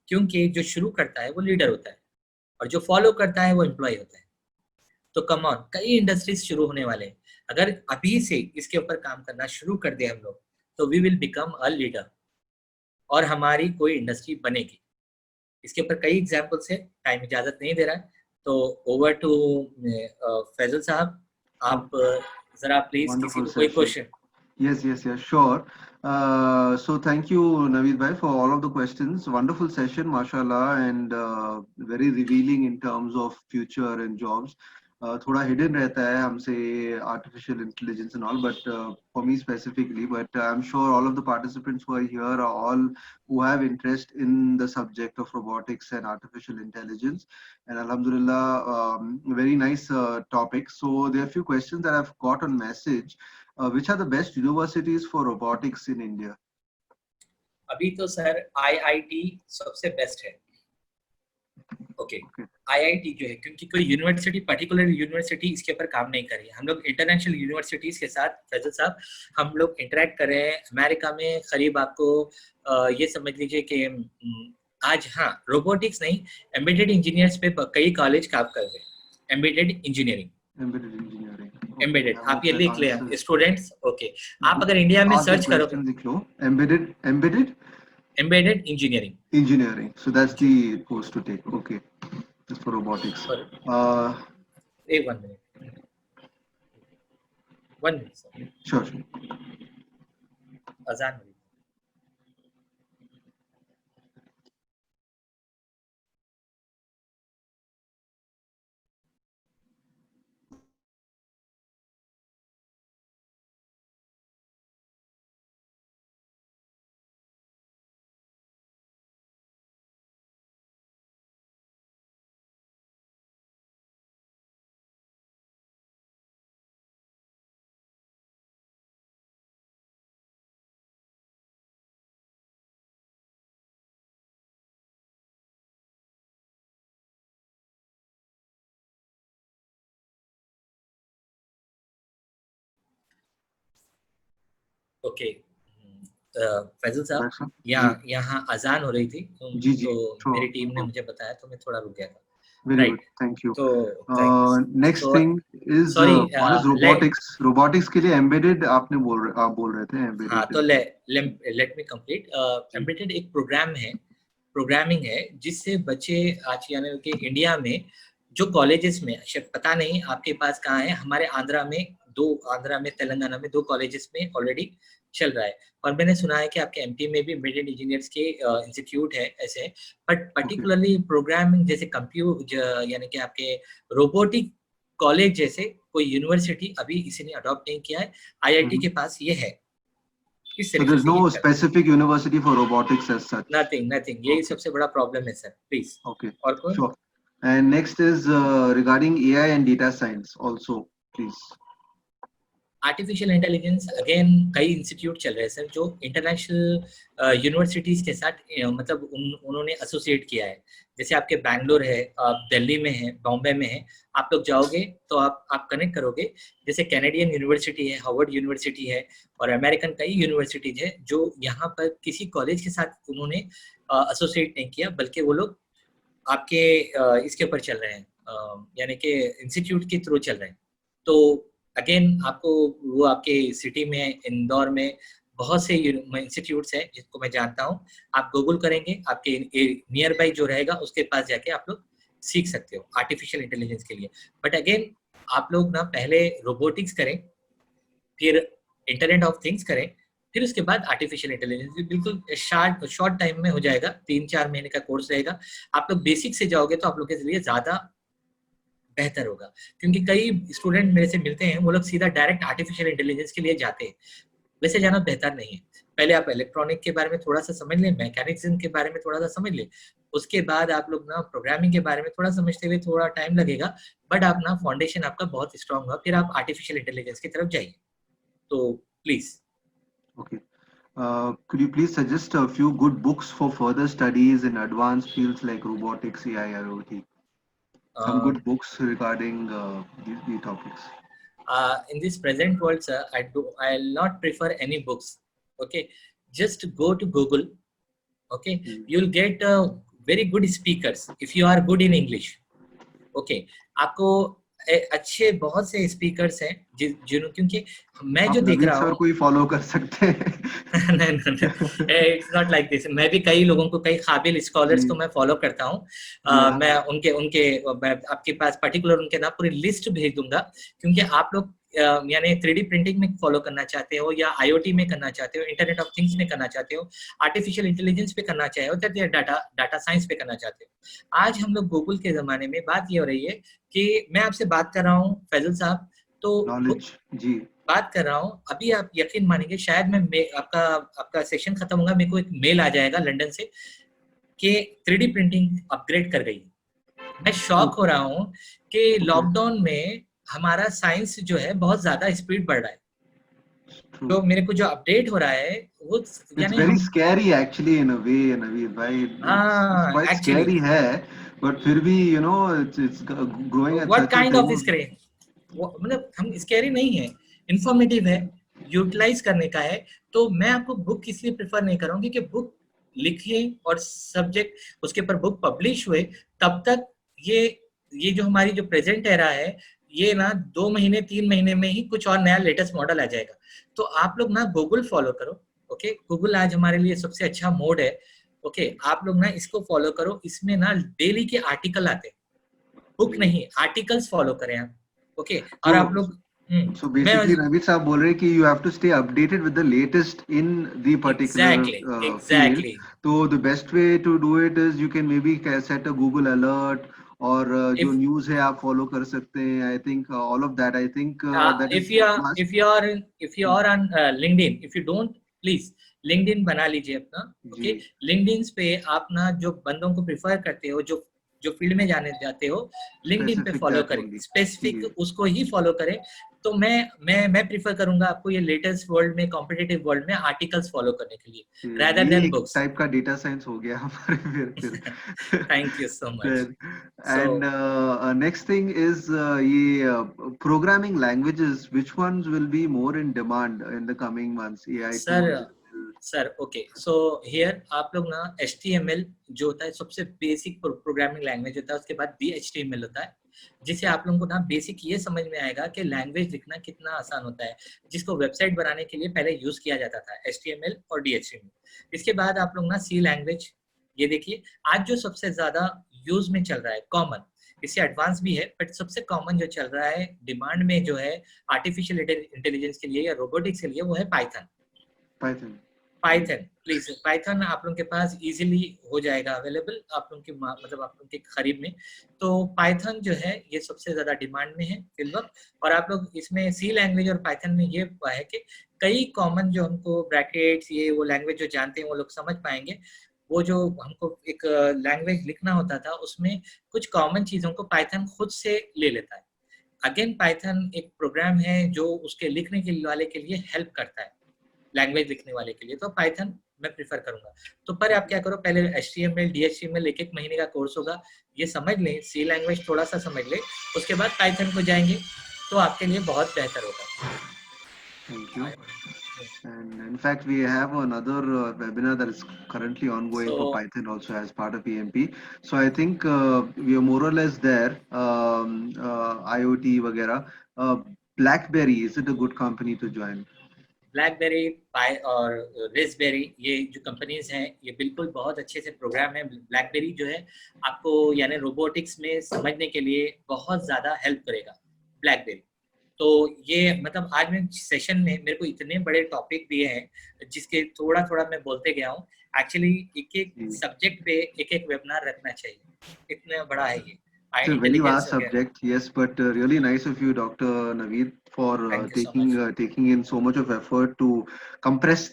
क्योंकि जो शुरू करता है वो लीडर होता है और जो फॉलो करता है वो एम्प्लॉय होता है। तो कम ऑन, कई इंडस्ट्रीज शुरू होने वाले हैं। अगर अभी से इसके ऊपर काम करना शुरू कर दे हम लोग, तो we will become a leader और हमारी कोई इंडस्ट्री बनेगी। इसके ऊपर कई एग्जाम्पल्स है, टाइम इजाजत नहीं दे रहा है, तो ओवर टू फैजल साहब, आप जरा प्लीज किसी Wonderful को कोई session. Question. Yes, yes, yes, sure. So thank you, Naveed Bhai, for all of the questions. Wonderful session, mashallah, and very revealing in terms of future and jobs. थोड़ा hidden रहता है हमसे artificial intelligence and all, but for me specifically, but I'm sure all of the participants who are here are all who have interest in the subject of robotics and artificial intelligence. And Alhamdulillah, very nice topic. So there are a few questions that I've got on message. Which are the best universities for robotics in India? अभी तो sir IIT सबसे best है। Okay, IIT जो है, क्योंकि कोई university, particular university इसके ऊपर काम नहीं कर रही है। हम लोग इंटरनेशनल यूनिवर्सिटीज के साथ, फैजल साहब, हम लोग इंटरेक्ट कर रहे हैं। अमेरिका में करीब आपको ये समझ लीजिए कि आज, हाँ, रोबोटिक्स नहीं, एम्बेडेड इंजीनियर्स पे कई कॉलेज काम कर रहे हैं। एम्बेडेड इंजीनियरिंग, एम्बेडेड, आप ये लिख लें स्टूडेंट्स। ओके, आप अगर इंडिया में सर्च करोगे, लिख लो embedded engineering, so that's the course to take. Okay, just for robotics. एक 1 मिनट सर। Sure. अजान हुई। ओके, फैजल साहब, यहाँ अजान हो रही थी, तो मेरी टीम ने मुझे बताया, तो मैं थोड़ा रुक गया था। Very good, thank you. तो next thing is what is robotics? Robotics के लिए embedded आप बोल रहे थे embedded. हाँ, तो let me complete. Embedded एक प्रोग्राम है, प्रोग्रामिंग है, जिससे बच्चे आज, यानी कि इंडिया में जो कॉलेजेस में, शायद पता नहीं आपके पास कहाँ है, हमारे आंध्रा में, तेलंगाना में 2 कॉलेजेस में ऑलरेडी चल रहा है। और मैंने सुना है कि आपके एमपी में भी एम्बेडेड इंजीनियर्स के इंस्टीट्यूट है ऐसे, बट पर्टिकुलरली प्रोग्रामिंग जैसे यानी कि आपके रोबोटिक कॉलेज जैसे कोई यूनिवर्सिटी अभी किसी ने अडॉप्ट नहीं किया है। IIT के पास ये है। So there's no specific university for robotics as such. Nothing. यही सबसे बड़ा प्रॉब्लम है सर, प्लीज। Okay. और कोई? Sure. And next is regarding AI and data science also, please. Artificial intelligence, again कई इंस्टीट्यूट चल रहे हैं सर, जो इंटरनेशनल यूनिवर्सिटीज के साथ मतलब उन्होंने एसोसिएट किया है। जैसे आपके बैंगलोर है, दिल्ली में है, बॉम्बे में है, आप लोग जाओगे तो आप कनेक्ट करोगे। जैसे कैनेडियन यूनिवर्सिटी है, हार्वर्ड यूनिवर्सिटी है, और अमेरिकन कई यूनिवर्सिटीज है, जो यहाँ पर किसी कॉलेज के साथ उन्होंने एसोसिएट नहीं किया, बल्कि वो लोग आपके इसके ऊपर चल रहे हैं, यानी कि इंस्टीट्यूट के थ्रू चल रहे हैं। तो अगेन आपको वो आपके सिटी में, इंदौर में बहुत से इंस्टीट्यूट्स हैं जिसको मैं जानता हूँ। आप गूगल करेंगे, आपके नियर बाई जो रहेगा उसके पास जाके आप लोग सीख सकते हो आर्टिफिशियल इंटेलिजेंस के लिए। बट अगेन आप लोग ना पहले रोबोटिक्स करें, फिर इंटरनेट ऑफ थिंग्स करें, फिर उसके बाद आर्टिफिशियल इंटेलिजेंस। बिल्कुल शॉर्ट टाइम में हो जाएगा, 3-4 महीने का कोर्स रहेगा। आप लोग बेसिक से जाओगे तो आप लोग के लिए ज्यादा बेहतर होगा, क्योंकि कई स्टूडेंट मेरे से मिलते हैं, वो लोग सीधा डायरेक्ट आर्टिफिशियल इंटेलिजेंस के लिए जाते हैं। वैसे जाना बेहतर नहीं है। पहले आप इलेक्ट्रॉनिक के बारे में थोड़ा सा समझ लें, मैकेनिज्म के बारे में थोड़ा सा समझ लें, उसके बाद आप लोग ना प्रोग्रामिंग के बारे में थोड़ा समझते हुए थोड़ा टाइम लगेगा, बट आप ना फाउंडेशन आपका बहुत स्ट्रांग होगा, फिर आप आर्टिफिशियल इंटेलिजेंस की तरफ जाइए। तो please. Okay. Could you please suggest a few good books for further studies in advanced fields like robotics, AI, IoT? Some good books regarding these topics. In this present world, sir, I'll not prefer any books. Okay, just go to Google. Okay, you'll get very good speakers if you are good in English. Okay, आपको अच्छे बहुत से speakers हैं जिन्होंने, क्योंकि मैं जो आप देख नवीद रहा सर हूँ को ही फॉलो कर सकते हैं। It's not like this. मैं भी कई लोगों को, कई काबिल स्कॉलर्स जी। को मैं फॉलो करता हूँ। Yeah. मैं मैं आपके पास पर्टिकुलर उनके ना पूरी लिस्ट भेज दूंगा, क्योंकि आप लोग यानी 3D प्रिंटिंग में फॉलो करना चाहते हो, या IoT में करना चाहते हो, इंटरनेट ऑफ थिंग्स में करना चाहते हो, आर्टिफिशियल इंटेलिजेंस पे करना चाहते हो, या डाटा साइंस पे करना चाहते हो। आज हम लोग गूगल के जमाने में बात ये हो रही है कि मैं आपसे बात कर रहा हूँ फैजल साहब, तो नॉलेज जी बात कर रहा हूँ, अभी आप यकीन मानेंगे शायद आपका सेशन खत्म होगा, मेरे को एक मेल आ जाएगा लंदन से कि 3D प्रिंटिंग अपग्रेड कर गई। मैं शॉक हो रहा हूँ कि लॉकडाउन में हमारा साइंस जो है बहुत ज्यादा स्पीड बढ़ रहा है। तो मेरे को जो अपडेट हो रहा है वो It's very scary actually in a way, Naveed bhai. It's quite actually scary है, but फिर भी you know it's growing at what such a kind of pace. scary, मतलब हम स्कैरी नहीं है, इंफॉर्मेटिव है, यूटिलाइज करने का है। तो मैं आपको बुक इसलिए प्रेफर नहीं करूंगी कि बुक लिखे और सब्जेक्ट उसके ऊपर बुक पब्लिश हुए, तब तक ये जो हमारी जो प्रेजेंट एरा है, ये ना 2 महीने 3 महीने में ही कुछ और नया लेटेस्ट मॉडल आ जाएगा। तो आप लोग ना गूगल फॉलो करो। ओके, गूगल आज हमारे लिए सबसे अच्छा मोड है। ओके, आप लोग ना इसको फॉलो करो, इसमें ना डेली के आर्टिकल आते हैं, बुक नहीं, आर्टिकल्स फॉलो करें आप। ओके, और आप लोग So basically, Naveed साहब बोल रहे हैं कि you have to stay updated with the latest in the particular field. So the best way to do it is you can maybe set a Google alert, और जो news है आप follow कर सकते हैं. I think all of that. I think that if you are on LinkedIn, if you don't, please LinkedIn बना लीजिए अपना। ओके, LinkedIn पे आप ना जो बंदों को प्रिफर करते हो, जो फील्ड में जाने जाते हो, LinkedIn पे फॉलो करें, स्पेसिफिक उसको ही फॉलो करें। तो मैं प्रिफर करूंगा आपको ये लेटेस्ट वर्ल्ड में, कॉम्पिटिटिव वर्ल्ड में आर्टिकल्स फॉलो करने के लिए, rather than books. टाइप का डेटा साइंस हो गया हमारे फिर। Thank you so much. And next thing is ये programming languages, which ones will be more in demand in the coming months? AI tools. Sir okay, so here आप लोग ना HTML जो होता है सबसे बेसिक प्रोग्रामिंग लैंग्वेज होता है, उसके बाद DHTML होता है, जिसे आप लोगों को ना बेसिक ये समझ में आएगा कि लैंग्वेज लिखना कितना आसान होता है, जिसको वेबसाइट बनाने के लिए पहले यूज किया जाता था HTML और DHTML। इसके बाद आप लोग ना C लैंग्वेज, ये देखिए आज जो सबसे ज्यादा यूज में चल रहा है, कॉमन, इससे एडवांस भी है, बट सबसे कॉमन जो चल रहा है डिमांड में जो है आर्टिफिशियल इंटेलिजेंस के लिए या रोबोटिक्स के लिए, वो है पाइथन। प्लीज पाइथन आप लोगों के पास इजीली हो जाएगा अवेलेबल, आप लोगों के मतलब आप लोगों के करीब में। तो पाइथन जो है ये सबसे ज्यादा डिमांड में है फिल वक्त। और आप लोग इसमें सी लैंग्वेज और पाइथन में ये है कि कई कॉमन जो हमको ब्रैकेट्स ये वो लैंग्वेज जो जानते हैं वो लोग समझ पाएंगे। वो जो हमको एक लैंग्वेज लिखना होता था उसमें कुछ कॉमन चीजों को पाइथन खुद से ले लेता है। अगेन पाइथन एक प्रोग्राम है जो उसके लिखने के वाले के लिए हेल्प करता है, लैंग्वेज लिखने वाले के लिए। तो पाइथन मैं प्रिफर करूंगा। तो पर आप क्या करो, पहले HTML DHTML एक महीने का कोर्स होगा, ये समझ लें, सी लैंग्वेज थोड़ा सा समझ ले, उसके बाद पाइथन को जाएंगे तो आपके लिए बहुत बेहतर होगा। Thank you. And in fact, we have another webinar that is currently ongoing for Python also as part of EMP. So I think we are more or less there. IoT वगैरह. BlackBerry, is it a good company to join? BlackBerry, pi और raspberry, ये जो companies हैं ये बिल्कुल बहुत अच्छे से प्रोग्राम है। ब्लैकबेरी जो है आपको यानी रोबोटिक्स में समझने के लिए बहुत ज़्यादा हेल्प करेगा ब्लैकबेरी। तो ये मतलब आज मैं सेशन में मेरे को इतने बड़े टॉपिक दिए हैं जिसके थोड़ा थोड़ा मैं बोलते गया हूँ। एक्चुअली एक एक सब्जेक्ट पे एक एक वेबिनार रखना चाहिए, इतना बड़ा है ये। It's a very vast subject, yes, but really nice of you, Dr. Naveed, for taking in so much of effort to compress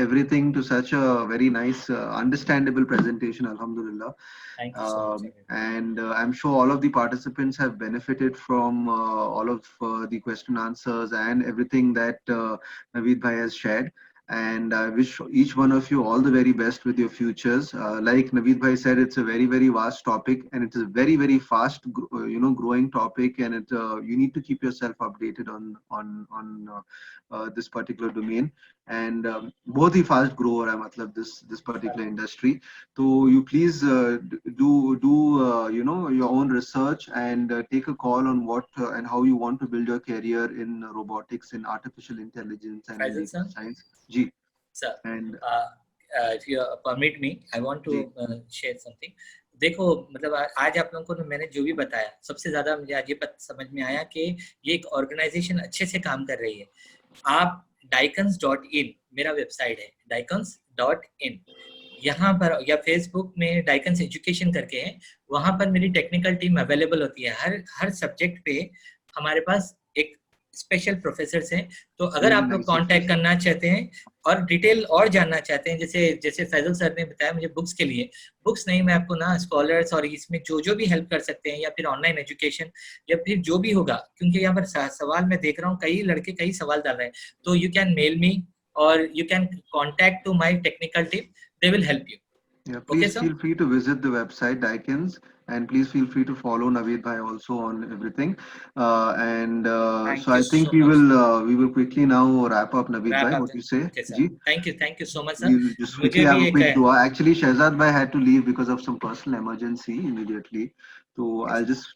everything to such a very nice, understandable presentation. Alhamdulillah. Thank you so much. And I'm sure all of the participants have benefited from all of the question answers and everything that Naveed bhai has shared. And I wish each one of you all the very best with your futures. Like Naveed Bhai said, it's a very, very vast topic, and it's a very, very fast, growing topic, and you need to keep yourself updated on this particular domain. And बहुत ही fast grower है मतलब this particular industry. So you please do your own research and take a call on what and how you want to build your career in robotics, in artificial intelligence, and in Faisal data sir, science. Ji. sir, And if you permit me, I want to share something. देखो मतलब आज आप लोगों को मैंने जो भी बताया, सबसे ज्यादा मुझे आज ये समझ में आया कि ये एक ऑर्गेनाइजेशन अच्छे से काम कर रही है. आप daikons.in मेरा वेबसाइट है, daikons.in, यहाँ पर या फेसबुक में डाइकन्स एजुकेशन करके है, वहां पर मेरी टेक्निकल टीम अवेलेबल होती है. हर सब्जेक्ट पे हमारे पास एक स्पेशल प्रोफेसर्स हैं. तो अगर आप लोग कांटेक्ट करना चाहते हैं और डिटेल और जानना चाहते हैं, जैसे फैजल सर ने बताया मुझे बुक्स के लिए, बुक्स नहीं, मैं आपको ना स्कॉलर्स और इसमें जो भी हेल्प कर सकते हैं, या फिर ऑनलाइन एजुकेशन, या फिर जो भी होगा, क्योंकि यहाँ पर सवाल मैं देख रहा हूँ कई लड़के कई सवाल डाल रहे हैं. तो यू कैन मेल मी और you can contact to my technical team. They will help you. Yeah, please Okay, feel free to visit the website Daikins, and please feel free to follow Naveed Bhai also on everything. So I think we will quickly now wrap up, Naveed Bhai. What you say? Okay, sir. Ji? Thank you so much, sir. We'll just quickly have a quick dua. Actually, Shehzad Bhai had to leave because of some personal emergency immediately. So I'll just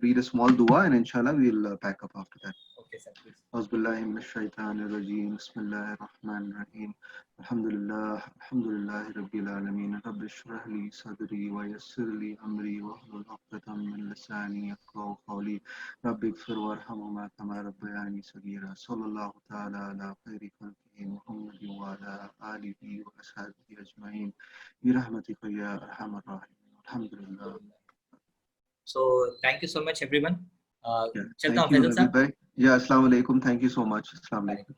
read a small dua, and inshallah we'll pack up after that. Okay, sir, please. Auzubillahi minash shaitanir rajeem. Bismillahir rahmanir rahim. Alhamdulillahi rabbil alamin. Rabbi shrah li sadri wa yassir li amri wahlul 'uqdatam min lisani yafqahu qawli. Rabbi ighfir warhamhuma kama rabbayani saghira. Sallallahu ta'ala ala khairi khalqihi Muhammadin wa ala alihi wa ashabihi ajma'in. Bi rahmatika ya arhamar rahimin. Alhamdulillah. So thank you so much everyone. Thank you, Naveed Bhai. Yeah, assalamu alaikum. Thank you so much. Assalamu alaikum.